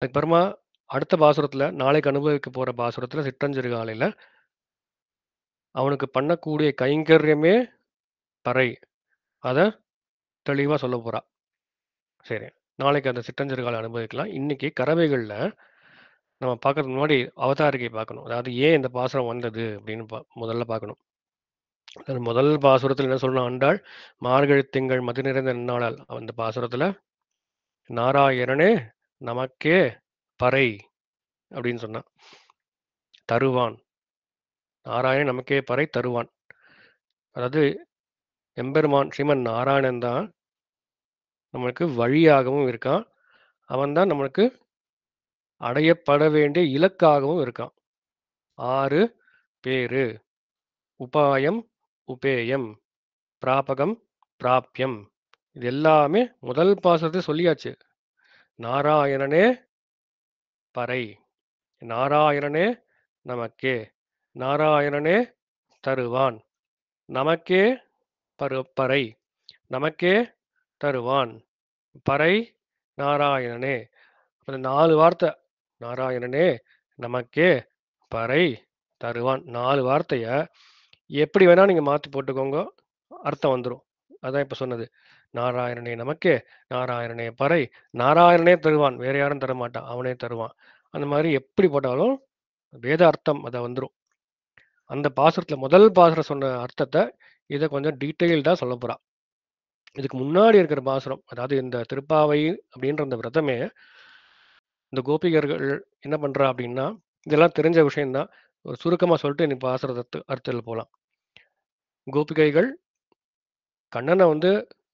அதுக்கப்புறமா அடுத்த பாசுரத்துல, நாளைக்கு அனுபவிக்க போற பாசுரத்துல சிற்றஞ்சிறுகாலையில, அவனுக்கு பண்ணக்கூடிய கைங்கரியமே பறை. அத தெளிவா சொல்லப் போறா. சரி. நாளைக்கு அந்த சிற்றஞ்சிறுகாலை அனுபவிக்கலாம். இன்னைக்கு கறவைகள்ல நம்ம பார்க்கறதுக்கு முன்னாடி அவதாரிகை பார்க்கணும். அதாவது ஏன் இந்த பாசுரம் வந்தது அப்படின்னு முதல்ல பார்க்கணும். அது முதல் பாசுரத்துல என்ன சொல்லணும் ஆண்டாள், மார்கழித் திங்கள் மதி நிறைந்த நன்னாளால். அந்த பாசுரத்துல நாராயணனே நமக்கே பறை அப்படின்னு சொன்னான். தருவான். நாராயணன் நமக்கே பறை தருவான். அதாவது எம்பெருமான் ஸ்ரீமன் நாராயணன் தான் நம்மளுக்கு வழியாகவும் இருக்கான். அவன் தான் நம்மளுக்கு அடையப்பட வேண்டிய இலக்காகவும் இருக்கான். 6 பேரு. உபாயம், உபேயம், பிராபகம், பிராப்யம். இது எல்லாமே முதல் பாசுரத்துல சொல்லியாச்சு. நாராயணனே பறை. நாராயணனே நமக்கே. நாராயணனே தருவான். நமக்கே பறை. நமக்கே தருவான். பறை நாராயணனே. அந்த 4 வார்த்தை. நாராயணனே நமக்கே பறை தருவான். 4 வார்த்தைய எப்படி வேணா நீங்க மாத்தி போட்டுக்கோங்க. அர்த்தம் வந்துரும். அதான் இப்ப சொன்னது. நாராயணனே நமக்கே, நாராயணனே பறை, நாராயணனே தருவான். வேற யாரும் தரமாட்டான். அவனே தருவான். அந்த மாதிரி எப்படி போட்டாலும் வேத அர்த்தம் அத வந்துரும். அந்த பாசுரத்துல முதல் பாசுரம் சொன்ன அர்த்தத்தை இதை கொஞ்சம் டீட்டெயில்டா சொல்ல போறா. இதுக்கு முன்னாடி இருக்கிற பாசுரம், அதாவது இந்த திருப்பாவை அப்படின்ற அந்த விரதமே, இந்த கோபிகர்கள் என்ன பண்றா அப்படின்னா, இதெல்லாம் தெரிஞ்ச விஷயம்தான். ஒரு சுருக்கமா சொல்லிட்டு இன்னைக்கு பாசுரத்து அர்த்தத்தில் போலாம். கோபிகைகள் கண்ணனை வந்து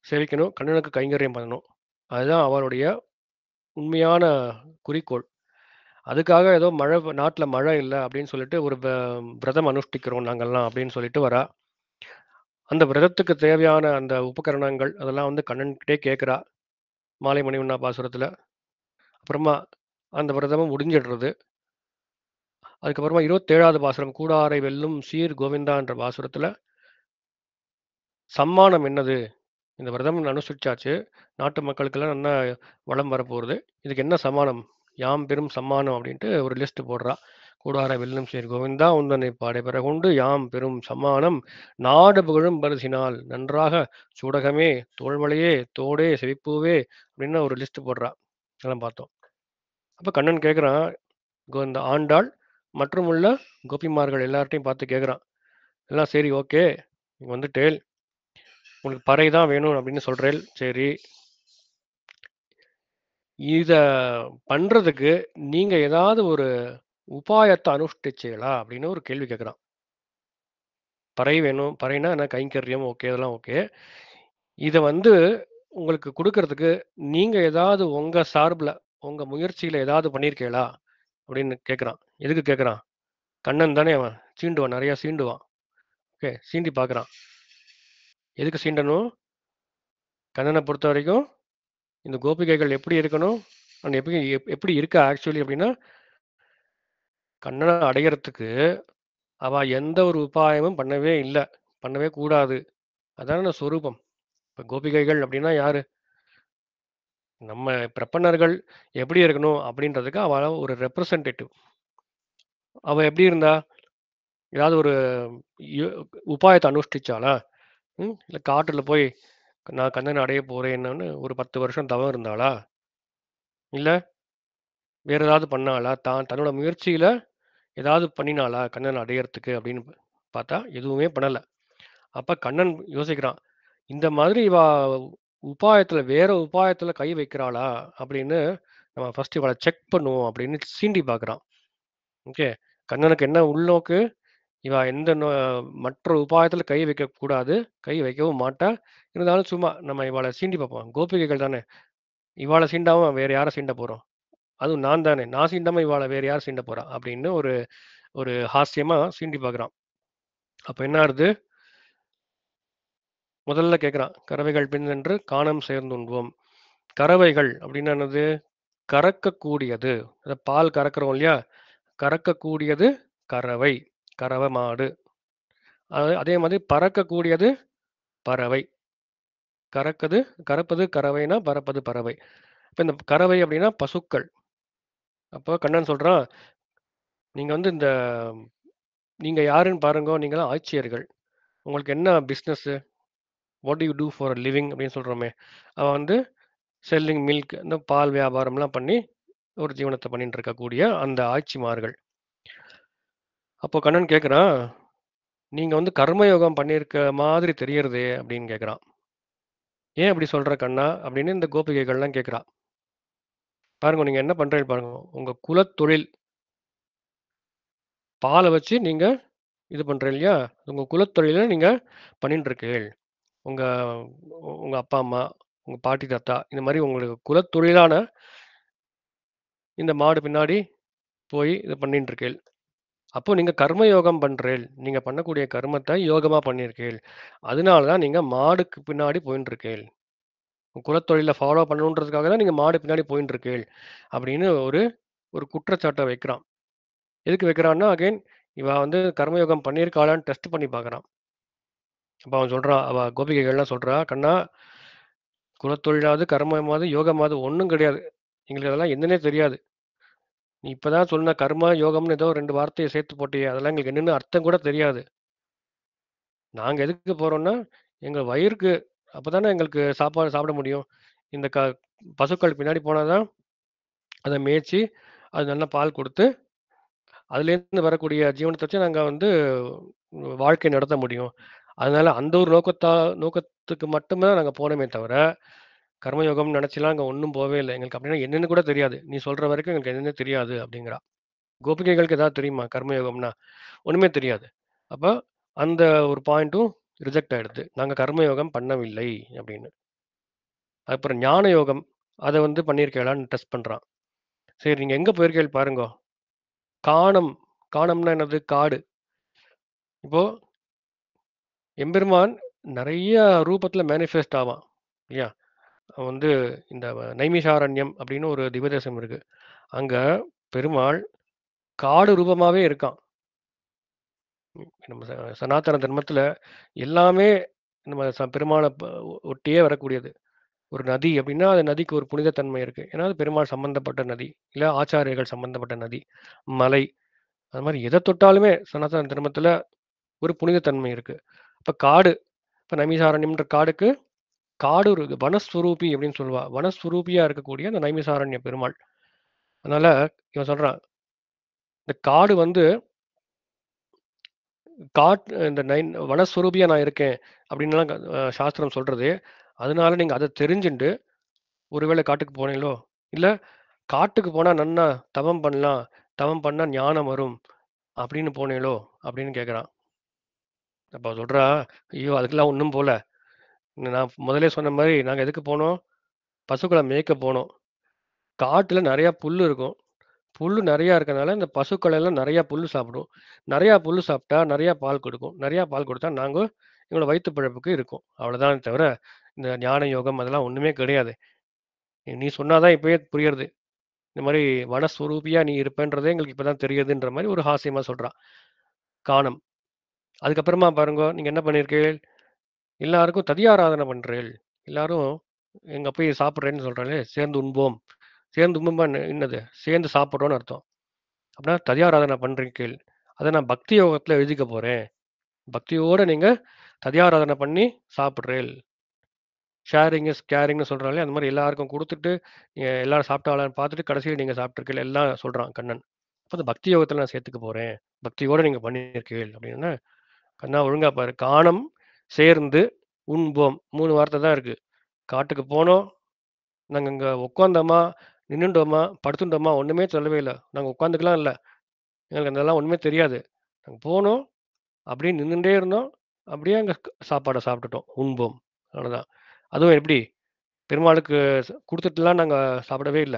சேவிக்கணும், கண்ணனுக்கு கைங்கரியம் பண்ணணும். அதுதான் அவருடைய உண்மையான குறிக்கோள். அதுக்காக ஏதோ மழை நாட்டுல மழை இல்லை அப்படின்னு சொல்லிட்டு ஒரு விரதம் அனுஷ்டிக்கிறோம் நாங்கெல்லாம் அப்படின்னு சொல்லிட்டு வரா. அந்த விரதத்துக்கு தேவையான அந்த உபகரணங்கள் அதெல்லாம் வந்து கண்ணன்கிட்டே கேட்குறா. மாலை மணிவண்ணா பாசுரத்துல. அப்புறமா அந்த விரதமும் முடிஞ்சிடுறது. அதுக்கப்புறமா 27வது பாசுரம், கூடாரை வெல்லும் சீர் கோவிந்தா என்ற பாசுரத்துல சம்மானம் என்னது? இந்த விரதம் அனுஷ்டிச்சாச்சு. நாட்டு மக்களுக்கெல்லாம் நல்லா வளம் வரப்போகுது. இதுக்கு என்ன சமானம்? யாம் பெரும் சம்மானம் அப்படின்ட்டு ஒரு லிஸ்ட் போடுறா. கூடாரை வெல்லும் சீர் கோவிந்தா உந்தனை பாடை பெறகொண்டு யாம் பெரும் சம்மானம் நாடு புகழும் பரிசினால் நன்றாக சூடகமே தோள்வளையே தோடே செவிப்பூவே அப்படின்னு ஒரு லிஸ்ட் போடுறா. அதெல்லாம் பார்த்தோம். அப்ப கண்ணன் கேட்குறான், இந்த ஆண்டாள் மற்றும் உள்ள கோபிமார்கள் எல்லார்ட்டையும் பார்த்து கேட்குறான். எல்லாம் சரி, ஓகே, வந்துட்டேல், உங்களுக்கு பறை தான் வேணும் அப்படின்னு சொல்றேன். சரி, இத பண்றதுக்கு நீங்க ஏதாவது ஒரு உபாயத்தை அனுஷ்டிச்சீங்களா அப்படின்னு ஒரு கேள்வி கேட்குறான். பறை வேணும், பறைனா என்ன, கைங்கரியம், ஓகே, அதெல்லாம் ஓகே. இதை வந்து உங்களுக்கு கொடுக்கறதுக்கு நீங்க ஏதாவது உங்க சார்பில் உங்க முயற்சியில ஏதாவது பண்ணியிருக்கீங்களா அப்படின்னு கேட்குறான். எதுக்கு கேட்குறான்? கண்ணன் தானே அவன், சீண்டுவான், நிறைய சீண்டுவான். ஓகே, சீண்டி பார்க்குறான். எதுக்கு சீண்டணும்? கண்ணனை பொறுத்த வரைக்கும் இந்த கோபிகைகள் எப்படி இருக்கணும், அண்ட் எப்படி எப்படி இருக்கா ஆக்சுவலி அப்படின்னா, கண்ணனை அடையறதுக்கு அவ எந்த ஒரு உபாயமும் பண்ணவே இல்லை, பண்ணவே கூடாது. அதான சொரூபம். இப்போ கோபிகைகள் அப்படின்னா யாரு? நம்ம பிரபன்னர்கள் எப்படி இருக்கணும் அப்படின்றதுக்கு அவ ஒரு ரெப்ரசன்டேட்டிவ். அவ எப்படி இருந்தா? ஏதாவது ஒரு உபாயத்தை அனுஷ்டிச்சாளா? இல்லை காட்டுல போய் நான் கண்ணனை அடைய போறேன்னு ஒரு 10 வருஷம் தவம் இருந்தாளா? இல்லை வேற ஏதாவது பண்ணாளா? தன்னோட முயற்சியில ஏதாவது பண்ணினாளா கண்ணன் அடையறதுக்கு அப்படின்னு பார்த்தா எதுவுமே பண்ணல. அப்ப கண்ணன் யோசிக்கிறான், இந்த மாதிரி இவா உபாயத்துல வேற உபாயத்துல கை வைக்கிறாளா அப்படின்னு நம்ம ஃபர்ஸ்ட் இவளை செக் பண்ணுவோம் அப்படின்னு சீண்டி பார்க்கறான். ஓகே, கண்ணனுக்கு என்ன உள்நோக்கு? இவ எந்த மற்ற உபாயத்துல கை வைக்க கூடாது, கை வைக்கவும் மாட்டா. இருந்தாலும் சும்மா நம்ம இவாளை சீண்டி பார்ப்போம். கோபிகைகள் தானே, இவாளை சீண்டாம வேற யாரை சீண்ட போறோம்? அதுவும் நான் தானே, நான் சீண்டாம இவாளை வேற யார் சீண்ட போறா அப்படின்னு ஒரு ஒரு ஹாஸ்யமா சீண்டி பார்க்கறான். அப்ப என்ன ஆகுது? முதல்ல கேட்குறான், கறவைகள் பின்னென்று காணம் சேர்ந்துண்போம். கறவைகள் அப்படின்னா என்னது? கறக்கக்கூடியது. பால் கறக்கிறோம் இல்லையா? கறக்கக்கூடியது கறவை, கறவை மாடு. அதே மாதிரி பறக்கக்கூடியது பறவை. கறப்பது கறவைனா பறப்பது பறவை. இப்போ இந்த கறவை அப்படின்னா பசுக்கள். அப்போ கண்ணன் சொல்றான், "நீங்க வந்து நீங்க யாருன்னு பாருங்கோ. நீங்கலாம் ஆட்சியர்கள். உங்களுக்கு என்ன business? What do you do for a living?" அப்படின்னு சொல்றோமே. அவன் வந்து செல்லிங் மில்க் இந்த பால் வியாபாரம்லாம் பண்ணி ஒரு ஜீவனத்த பண்ணிட்டு இருக்கக்கூடிய அந்த ஆட்சிமார்கள். அப்போ கண்ணன் கேட்குறான், "நீங்க வந்து கர்மயோகம் பண்ணியிருக்க மாதிரி தெரியறதே" அப்படின்னு கேட்குறான். "ஏன் அப்படி சொல்ற கண்ணா?" அப்படின்னு இந்த கோபிகைகள்லாம் கேட்குறா. பாருங்க நீங்க என்ன பண்றீங்க பாருங்க. உங்க குலத்தொழில் பால வச்சு நீங்க இது பண்றீங்க இல்லையா? உங்க குலத்தொழில நீங்க பண்ணிட்டு இருக்கீள். உங்க உங்க அப்பா, அம்மா, உங்க பாட்டி, தாத்தா இந்த மாரி உங்களுக்கு குலத்தொழிலான இந்த மாடு பின்னாடி போய் இத பண்ணிட்டு இருக்கீள். அப்போ நீங்க கர்ம யோகம் பண்றீள். நீங்க பண்ணக்கூடிய கர்மத்த யோகமா பண்ணியிருக்கீள். அதனால தான் நீங்க மாடுக்கு பின்னாடி போயின்னு இருக்கீள். உங்க குலத்தொழில ஃபாலோ பண்ணணுன்றதுக்காக தான் நீங்க மாடு பின்னாடி போயின்னு இருக்கீள். அப்படின்னு ஒரு ஒரு குற்றச்சாட்ட வைக்கிறான். எதுக்கு வைக்கிறான்னா, அகைன் இவ வந்து கர்மயோகம் பண்ணியிருக்காளான்னு டெஸ்ட் பண்ணி பார்க்குறான். அப்ப அவன் சொல்றான், அவ கோபிகைகள்லாம் சொல்றா, "கண்ணா, குலத்தொழிலாவது, கர்மமாவது, யோகமாவது ஒண்ணும் கிடையாது. எங்களுக்கு அதெல்லாம் என்னன்னே தெரியாது. நீ இப்ப தான் சொன்ன கர்மா, யோகம்னு ஏதோ 2 வார்த்தைய சேர்த்து போட்டியே. அதெல்லாம் எங்களுக்கு என்னன்னு அர்த்தம் கூட தெரியாது. நாங்க எதுக்கு போறோம்னா, எங்க வயிறுக்கு அப்பதானே எங்களுக்கு சாப்பாடு சாப்பிட முடியும். இந்த பசுக்கள் பின்னாடி போனா தான் அத மேய்ச்சு, அது நல்லா பால் குடுத்து, அதுலேருந்து வரக்கூடிய ஜீவனத்த வச்சு நாங்க வந்து வாழ்க்கை நடத்த முடியும். அதனால அந்த ஒரு நோக்கத்துக்கு மட்டுமே தான் நாங்க போனோமே தவிர, கர்மயோகம்னு நெனச்சுலாம் அங்க ஒண்ணும் போவே இல்ல. எங்களுக்கு அப்டின்னா என்னன்னு கூட தெரியாது. நீ சொல்ற வரைக்கும் எங்களுக்கு என்னன்னே தெரியாது அப்டிங்கிறா. கோபிகைகளுக்கு ஏதாவது தெரியுமா கர்மயோகம்னா? ஒண்ணுமே தெரியாது. அப்ப அந்த ஒரு பாயிண்ட்டும் ரிஜெக்ட் ஆயிடுது. நாங்க கர்மயோகம் பண்ணவில்லை அப்டின்னு. அப்புறம் ஞான யோகம் அத வந்து பண்ணியிருக்கீங்களான்னு டெஸ்ட் பண்றான். சரி நீங்க எங்க போயிருக்கீகள் பாருங்கோ. காணம் காணம்னா என்னது? காடு. இப்போ எம்பெருமான் நெறைய ரூபத்துல மேனிஃபெஸ்ட் ஆவான். இல்லையா? அவன் வந்து இந்த நைமிஷாரண்யம் அப்படின்னு ஒரு திவ்யதேசம் இருக்கு. அங்க பெருமாள் காடு ரூபமாவே இருக்கான். நம்ம சனாதன தர்மத்துல எல்லாமே நம்ம பெருமாள ஒட்டியே வரக்கூடியது. ஒரு நதி அப்படின்னா, அந்த நதிக்கு ஒரு புனித தன்மை இருக்கு. ஏன்னா, அது பெருமாள் சம்பந்தப்பட்ட நதி. இல்ல ஆச்சாரியர்கள் சம்பந்தப்பட்ட நதி. மலை. அது மாரி எத தொட்டாலுமே சனாதன தர்மத்துல ஒரு புனித தன்மை இருக்கு. அப்ப காடு. இப்ப நைமிசாரண்யம்ன்ற காடுக்கு காடு ஒரு வனஸ்வரூபி அப்படின்னு சொல்லுவா. வனஸ்வரூபியா இருக்கக்கூடிய அந்த நைமிசாரண்ய பெருமாள். அதனால இவன் சொல்றான், இந்த காடு வந்து இந்த வனஸ்வரூபியா நான் இருக்கேன் அப்படின்னுலாம் சாஸ்திரம் சொல்றது. அதனால நீங்க அத தெரிஞ்சுண்டு ஒருவேளை காட்டுக்கு போனீங்களோ, இல்ல காட்டுக்கு போனா நன்னா தவம் பண்ணலாம். தவம் பண்ணா ஞானம் வரும் அப்படின்னு போனீங்களோ அப்படின்னு கேட்குறான். அப்ப அவ சொல்றா, ஐயோ! அதுக்கெல்லாம் ஒண்ணும் போல. நான் முதலே சொன்ன மாரி நாங்க எதுக்கு போனோம்? பசுக்கள மேய்க்க போனோம். காட்டுல நெறையா புல்லு இருக்கும். புல்லு நெறையா இருக்கனால, இந்த பசுக்கள் எல்லாம் நெறையா புல்லு சாப்பிடும். நெறையா புல்லு சாப்பிட்டா நெறையா பால் கொடுக்கும். நெறையா பால் கொடுத்தா நாங்க எங்களோட வயித்து பிழப்புக்கு இருக்கும். அவ்வளோதானே தவிர, இந்த ஞான யோகம் அதெல்லாம் ஒண்ணுமே கிடையாது. நீ சொன்னா தான் இப்பயே புரியுறது. இந்த மாரி வனஸ்வரூபியா நீ இருப்பேன்றதே எங்களுக்கு இப்ப தான் தெரியுதுன்ற மாரி ஒரு ஹாஸ்யமா சொல்றான். காணம். அதுக்கப்புறமா பாருங்கோ, நீங்க என்ன பண்ணியிருக்கீர்கள்? எல்லாருக்கும் ததியாராதனை பண்றீள். எல்லாரும் எங்க போய் சாப்பிடுறேன்னு சொல்றாளே, சேர்ந்து உண்போம். சேர்ந்து உண்போம்னா என்னது? சேர்ந்து சாப்பிடுறோம்னு அர்த்தம். அப்படின்னா ததியாராதனை பண்றீர்கள். அத நான் பக்தி யோகத்துல எழுதிக்க போறேன். பக்தியோட நீங்க ததியாராதனை பண்ணி சாப்பிடுறீள். ஷேரிங் இஸ் கேரிங்ன்னு சொல்றாங்களே, அந்த மாரி எல்லாருக்கும் குடுத்துட்டு, எல்லாரும் சாப்பிட்டாங்களான்னு பார்த்துட்டு கடைசியில நீங்க சாப்பிட்டுருக்கீள் எல்லாம் சொல்றான் கண்ணன். அப்ப அந்த பக்தி யோகத்துல நான் சேர்த்துக்க போறேன். பக்தியோட நீங்க பண்ணியிருக்கீள் அப்படின்னா, கண்ணா ஒழுங்கா பாரு. காணம், சேர்ந்து, உண்போம் 3 வார்த்தை தான் இருக்கு. காட்டுக்கு போனோம். நாங்க அங்க உட்காந்தோமா, நின்னுண்டோமா, படுத்துட்டோமா ஒண்ணுமே சொல்லவே இல்ல. நாங்க உட்காந்துக்கலாம் இல்ல. எங்களுக்கு அதெல்லாம் ஒண்ணுமே தெரியாது. நாங்க போனோம். அப்படியே நின்னுண்டே இருந்தோம். அப்படியே அங்க சாப்பாட சாப்பிட்டுட்டோம். உண்போம். அவ்வளோதான். அதுவும் எப்படி? பெருமாளுக்கு குடுத்துட்டுலாம் நாங்க சாப்பிடவே இல்ல.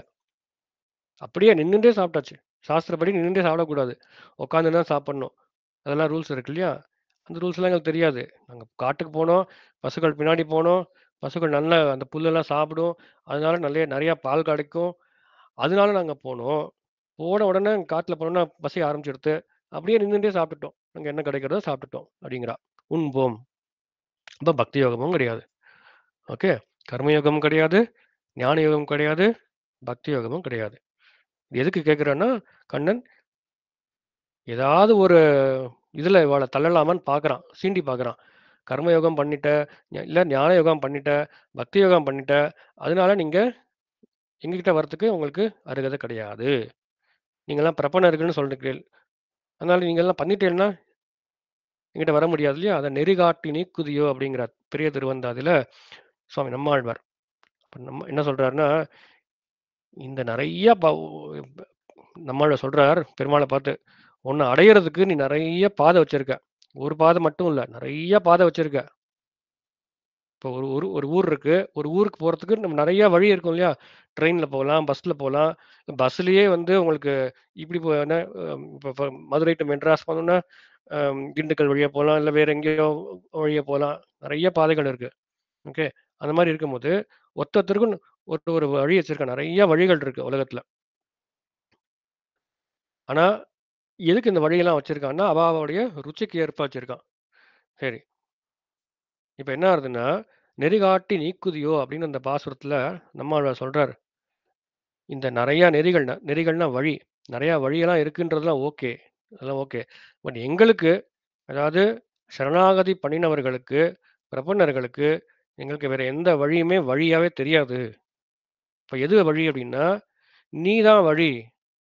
அப்படியே நின்னுண்டே சாப்பிட்டாச்சு. சாஸ்திரப்படி நின்னுண்டே சாப்பிடக்கூடாது. உட்காந்து தான் சாப்பிடணும். அதெல்லாம் ரூல்ஸ் இருக்கு இல்லையா? அந்த ரூல்ஸ்லாம் எங்களுக்கு தெரியாது. நாங்க காட்டுக்கு போனோம். பசுக்கள் பின்னாடி போனோம். பசுக்கள் நல்லா அந்த புல்லெல்லாம் சாப்பிடும். அதனால நெறையா பால் கிடைக்கும். அதனால நாங்க போனோம். போன உடனே காட்டுல போனோம்னா பசி ஆரம்பிச்சுடுத்து. அப்படியே நின்னுண்டே சாப்பிட்டுட்டோம். அங்க என்ன கிடைக்கிறதோ சாப்பிட்டுட்டோம் அப்படிங்கிறா. உண்போம். அப்ப பக்தி யோகமும் கிடையாது. ஓகே. கர்ம யோகமும் கிடையாது. ஞான யோகம் கிடையாது. பக்தி யோகமும் கிடையாது. இது எதுக்கு கேட்குறேன்னா, கண்ணன் ஏதாவது ஒரு இதில இவள தள்ளலாமான்னு பார்க்குறான். சீண்டி பார்க்குறான். கர்மயோகம் பண்ணிட்ட, இல்ல ஞான யோகம் பண்ணிட்ட, பக்தி யோகம் பண்ணிட்ட. அதனால நீங்க எங்ககிட்ட வரதுக்கு உங்களுக்கு அருகதை கிடையாது. நீங்கலாம் பிரபன்னர்கள்ன்னு சொல்றீர்கள். அதனால நீங்கலாம் பண்ணிட்டீங்கன்னா என்கிட்ட வர முடியாது இல்லையா? அத நெறிகாட்டி நீக்குதியோ அப்படிங்கிறார். பெரிய திருவந்தாதியில சுவாமி நம்மாழ்வார். அப்ப நம்ம என்ன சொல்றாருன்னா, இந்த நெறைய நம்மாழ்வார் சொல்றார் பெருமாள பார்த்து, "உன்ன அடையறதுக்கு நீ நெறைய பாதை வச்சிருக்க. ஒரு பாதை மட்டும் இல்ல. நெறைய பாதை வச்சிருக்க. இப்போ ஒரு ஊர் இருக்கு. ஒரு ஊருக்கு போறதுக்கு நம்ம நெறைய வழி இருக்கும் இல்லையா? ட்ரெயின்ல போலாம், பஸ்ல போலாம். பஸ்லயே வந்து உங்களுக்கு இப்படி என்ன இப்ப மதுரை டூ மெட்ராஸ் போனோம்னா, திண்டுக்கல் வழியா போலாம். இல்ல வேற எங்கேயோ வழியா போலாம். நெறைய பாதைகள் இருக்கு. ஓகே. அந்த மாரி இருக்கும்போது, ஒருத்தருக்கும் ஒரு ஒரு வழி வச்சிருக்கான். நெறைய வழிகள் இருக்கு உலகத்துல. ஆனா, எதுக்கு இந்த வழியெல்லாம் வச்சிருக்கான்னா, அவளுடைய ருச்சிக்கு ஏற்ப வச்சிருக்கான். சரி. இப்ப என்ன ஆகுதுன்னா, "நெறிகாட்டி நீக்குதியோ" அப்படின்னு அந்த பாசுரத்துல நம்மாழ்வார் சொல்றாரு. இந்த நெறைய நெறிகள்னா வழி. நெறைய வழியெல்லாம் இருக்குன்றதெல்லாம் ஓகே. அதெல்லாம் ஓகே. பட் எங்களுக்கு அதாவது சரணாகதி பண்ணினவர்களுக்கு, பிரபன்னர்களுக்கு எங்களுக்கு வேற எந்த வழியுமே வழியாவே தெரியாது. இப்ப எது வழி அப்டின்னா, "நீ தான் வழி."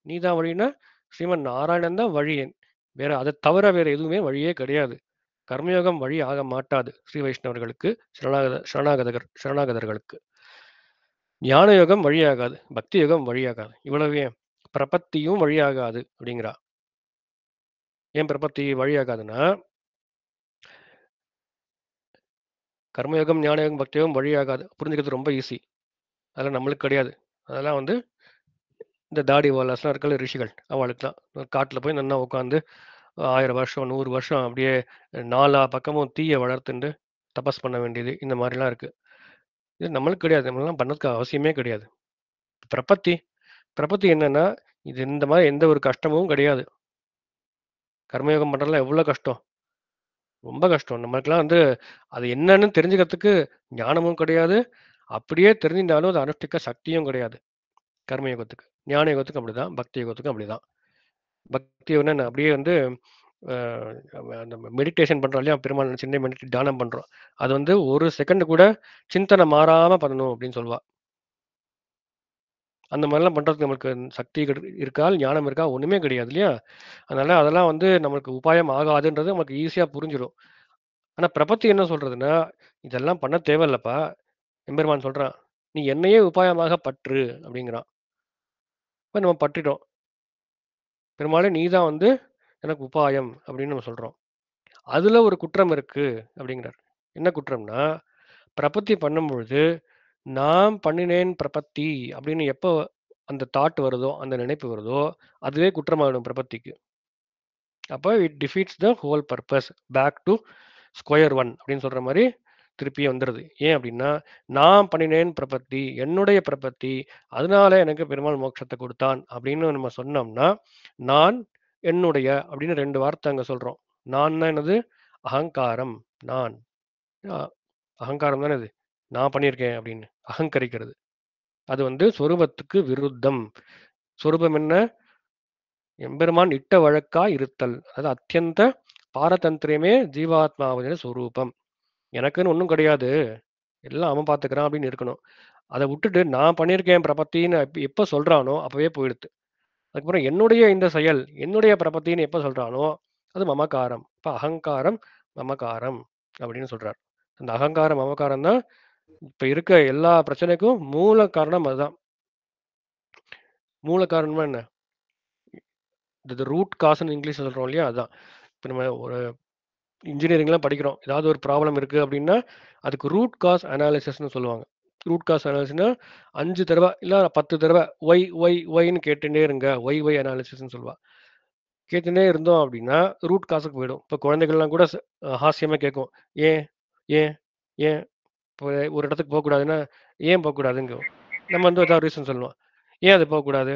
நீ தான் வழின்னா, ஸ்ரீமன் நாராயணன் தான் வழி. வேற அத தவிர வேற எதுவுமே வழியே கிடையாது. கர்மயோகம் வழி ஆக மாட்டாது. ஸ்ரீ வைஷ்ணவர்களுக்கு, சரணாகதர்களுக்கு. ஞான யோகம் வழியாகாது. பக்தி யோகம் வழியாகாது. இவ்வளவு ஏன்? பிரபத்தியும் வழியாகாது அப்படிங்கிறா. ஏன் பிரபத்தி வழியாகாதுன்னா, கர்மயோகம், ஞான யோகம், பக்தி யோகம் வழியாகாது. புரிஞ்சுக்கிறது ரொம்ப ஈஸி. அதெல்லாம் நம்மளுக்கு கிடையாது. அதெல்லாம் வந்து இந்த தாடி வாலாஸ்லாம் இருக்கல்ல ரிஷிகள். அவளுக்குலாம். காட்டுல போய் நல்லா உட்காந்து 1000 வருஷம், 100 வருஷம் அப்படியே நாலா பக்கமும் தீய வளர்த்துண்டு தபஸ் பண்ண வேண்டியது. இந்த மாரிலாம் இருக்கு. இது நம்மளுக்கு கிடையாது. நம்மலாம் பண்ணதுக்கு அவசியமே கிடையாது. பிரபத்தி பிரபத்தி என்னன்னா, இது இந்த மாரி எந்த ஒரு கஷ்டமும் கிடையாது. கர்மயோகம் பண்றதுலாம் எவ்வளோ கஷ்டம். ரொம்ப கஷ்டம். நமக்கெல்லாம் வந்து அது என்னன்னு தெரிஞ்சுக்கிறதுக்கு ஞானமும் கிடையாது. அப்படியே தெரிஞ்சிருந்தாலும் அத அனுஷ்டிக்க சக்தியும் கிடையாது. கர்மயோகத்துக்கு. ஞான யோகத்துக்கும் அப்படிதான். பக்தி யோகத்துக்கும் அப்படிதான். பக்தி யோகம்னா என்ன அப்படியே வந்து அ நம்ம மெடிடேஷன் பண்றோம் இல்லையா? பெருமாள் நினைச்சுட்டே தியானம் பண்றோம். அது வந்து ஒரு செகண்ட் கூட சிந்தனை மாறாம பண்ணணும் அப்படின்னு சொல்லுவா. அந்த மாரிலாம் பண்றதுக்கு நமக்கு சக்தி இருக்கா? ஞானம் இருக்கா? ஒண்ணுமே கிடையாது இல்லையா? அதனால அதெல்லாம் வந்து நமக்கு உபாயம் ஆகாதுன்றது நமக்கு ஈஸியா புரிஞ்சிரும். ஆனா பிரபத்தி என்ன சொல்றதுன்னா, "இதெல்லாம் பண்ண தேவையில்லப்பா." எம்பெருமான் சொல்றான். "நீ என்னையே உபாயமாக பற்று" அப்படிங்கிறான். இப்ப நம்ம பற்றிட்டோம். "பெருமாளே நீ தான் வந்து எனக்கு உபாயம்" அப்படின்னு நம்ம சொல்றோம். அதுல ஒரு குற்றம் இருக்கு அப்படிங்கிறார். என்ன குற்றம்னா, பிரபத்தி பண்ணும்பொழுது, "நான் பண்ணினேன் பிரபத்தி" அப்படின்னு எப்போ அந்த தாட் வருதோ, அந்த நினைப்பு வருதோ, அதுவே குற்றமாயிடும் பிரபத்திக்கு. அப்ப it defeats the whole purpose. Back to square one அப்படின்னு சொல்ற மாரி திருப்பியும் வந்துருது. ஏன் அப்படின்னா, நான் பண்ணினேன் பிரபத்தி, என்னுடைய பிரபத்தி, அதனால எனக்கு பெருமாள் மோட்சத்த குடுத்தான் அப்படின்னு நம்ம சொன்னோம்னா, நான், என்னுடைய அப்படின்னு 2 வார்த்தை அங்க சொல்றோம். நான்னா என்னது? அகங்காரம். நான். அ அகங்காரம் தானே இது. நான் பண்ணியிருக்கேன் அப்படின்னு. அகங்கரிக்கிறது. அது வந்து சொரூபத்துக்கு விருத்தம். சொரூபம் என்ன? எம்பெருமான் இட்ட வழக்காய் இருத்தல். அது அத்யந்த பாரதந்திரியமே ஜீவாத்மாவினுடைய சொரூபம். எனக்குன்னு ஒண்ணும் கிடையாது. எல்லாம் அவன் பார்த்துக்கிறான் அப்படின்னு இருக்கணும். அத விட்டுட்டு நான் பண்ணியிருக்கேன் பிரபத்தின்னு எப்ப சொல்றானோ, அப்பவே போயிடுது. அதுக்கப்புறம் என்னுடைய இந்த செயல், என்னுடைய பிரபத்தின்னு எப்ப சொல்றானோ, அது மமகாரம். இப்ப அகங்காரம், மமகாரம் அப்படின்னு சொல்றார். அந்த அகங்காரம், மமகாரம் தான் இப்ப இருக்க எல்லா பிரச்சனைக்கும் மூல காரணம் அதுதான். மூல காரணம்னா என்ன? இது ரூட் காஸ்ன்னு இங்கிலீஷ்ல சொல்றோம் இல்லையா? அதான். இப்ப நம்ம ஒரு இன்ஜினியரிங்லாம் படிக்கிறோம். ஏதாவது ஒரு ப்ராப்ளம் இருக்கு அப்படின்னா, அதுக்கு ரூட் காஸ் அனாலிசிஸ்ன்னு சொல்லுவாங்க. ரூட் காஸ் அனாலிசிஸ்னா 5 தடவ இல்ல 10 தடவ ஒய்ன்னு கேட்டுன்னே இருங்க. ஒய் அனாலிசிஸ்ன்னு சொல்லுவா. கேட்டுன்னே இருந்தோம் அப்படின்னா, ரூட் காஸுக்கு போயிடும். இப்ப குழந்தைகள்லாம் கூட ஹாஸ்யமா கேட்கும். "ஏன்? ஏன்? ஏன்?" இப்போ ஒரு இடத்துக்கு போக்கூடாதுன்னா, "ஏன் போக்கூடாதுங்கும்." நம்ம வந்து ஏதாவது ரீசன் சொல்லுவோம். "ஏன் அது போக்கூடாது?"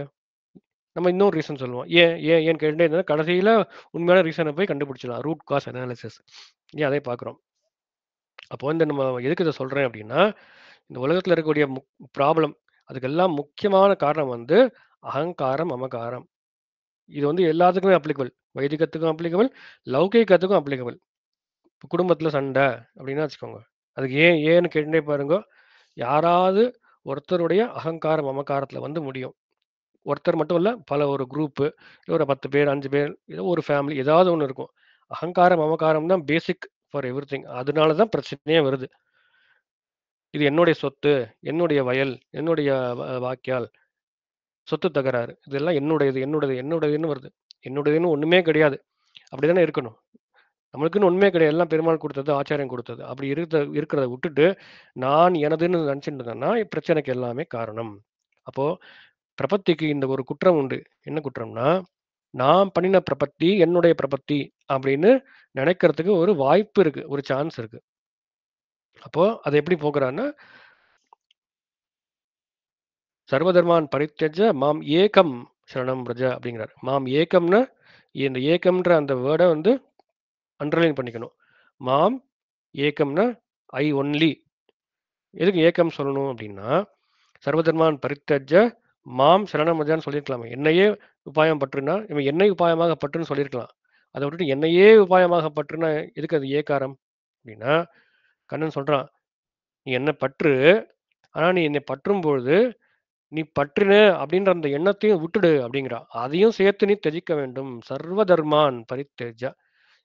நம்ம இன்னொரு ரீசன் சொல்லுவோம். ஏன்னு கேட்டுட்டே இருந்தா கடைசியில உண்மையான ரீசன போய் கண்டுபிடிச்சிடலாம். Root cause analysis. இங்க அதே பார்க்குறோம். அப்போ வந்து நம்ம எதுக்கு இத சொல்றேன் அப்டின்னா, இந்த உலகத்துல இருக்கக்கூடிய ப்ராப்ளம் அதுக்கெல்லாம் முக்கியமான காரணம் வந்து அகங்காரம், மமகாரம். இது வந்து எல்லாத்துக்குமே அப்ளிகபிள். வைதிகத்துக்கும் அப்ளிகபிள், லௌகிகத்துக்கும் அப்ளிகபிள். குடும்பத்துல சண்டை அப்படின்னா வச்சுக்கோங்க. அதுக்கு ஏன்னு கேட்டுட்டே பாருங்க. யாராவது ஒருத்தருடைய அகங்காரம், மமகாரத்துல வந்து முடியும். ஒருத்தர் மட்டும் இல்ல, பல ஒரு குரூப்பு, ஒரு 10 பேர், 5 பேர், ஏதோ ஒரு ஃபேமிலி ஏதாவது ஒண்ணு இருக்கும். அகங்காரம், மமகாரம் தான் பேசிக் ஃபார் எவ்ரிதிங். அதனால தான் பிரச்சனையே வருது. இது என்னுடைய சொத்து, என்னுடைய வயல், என்னுடைய வாய்க்கால், சொத்து தகராறு. இதெல்லாம் என்னுடையது, என்னுடையது, என்னுடையதுன்னு வருது. என்னுடையதுன்னு ஒண்ணுமே கிடையாது. அப்படிதானே இருக்கணும். நம்மளுக்குன்னு உண்மையே கிடையாது. எல்லாம் பெருமாள் குடுத்தது, ஆச்சாரியன் குடுத்தது. அப்படி இருக்கிறத விட்டுட்டு, நான் எனதுன்னு நினைச்சுட்டு இருந்தேன்னா, பிரச்சனைக்கு எல்லாமே காரணம். அப்போ பிரபத்திக்கு இந்த ஒரு குற்றம் உண்டு. என்ன குற்றம்னா, நான் பண்ணின பிரபத்தி, என்னுடைய பிரபத்தி அப்படின்னு நினைக்கிறதுக்கு ஒரு வாய்ப்பு இருக்கு. ஒரு சான்ஸ் இருக்கு. அப்போ அத எப்படி போக்குறான்னா, சர்வதர்மான் பரித்யஜ மாம் ஏகம் சரணம் பிரஜ அப்படிங்கிறார். மாம் ஏகம்னா, இந்த ஏகம்ன்ற அந்த வேர்ட வந்து அண்டர்லைன் பண்ணிக்கணும். மாம் ஏகம்னா ஐ ஒன்லி. எதுக்கு ஏக்கம் சொல்லணும் அப்படின்னா, சர்வதர்மான் பரித்தஜ மாம் சரணமஜான்னு சொல்லியிருக்கலாமே. என்னையே உபாயம் பற்றுனா, இவன் என்னை உபாயமாக பற்றுன்னு சொல்லியிருக்கலாம். அதை விட்டுட்டு என்னையே உபாயமாக பற்றுனா எதுக்கு அது ஏகாரம் அப்படின்னா, கண்ணன் சொல்றான், நீ என்ன பற்று, ஆனா நீ என்னை பற்றும் பொழுது நீ பற்றின அப்படின்ற அந்த எண்ணத்தையும் விட்டுடு அப்படிங்கிறா. அதையும் சேர்த்து நீ தெஜிக்க வேண்டும். சர்வ தர்மான் பரித்தேஜ,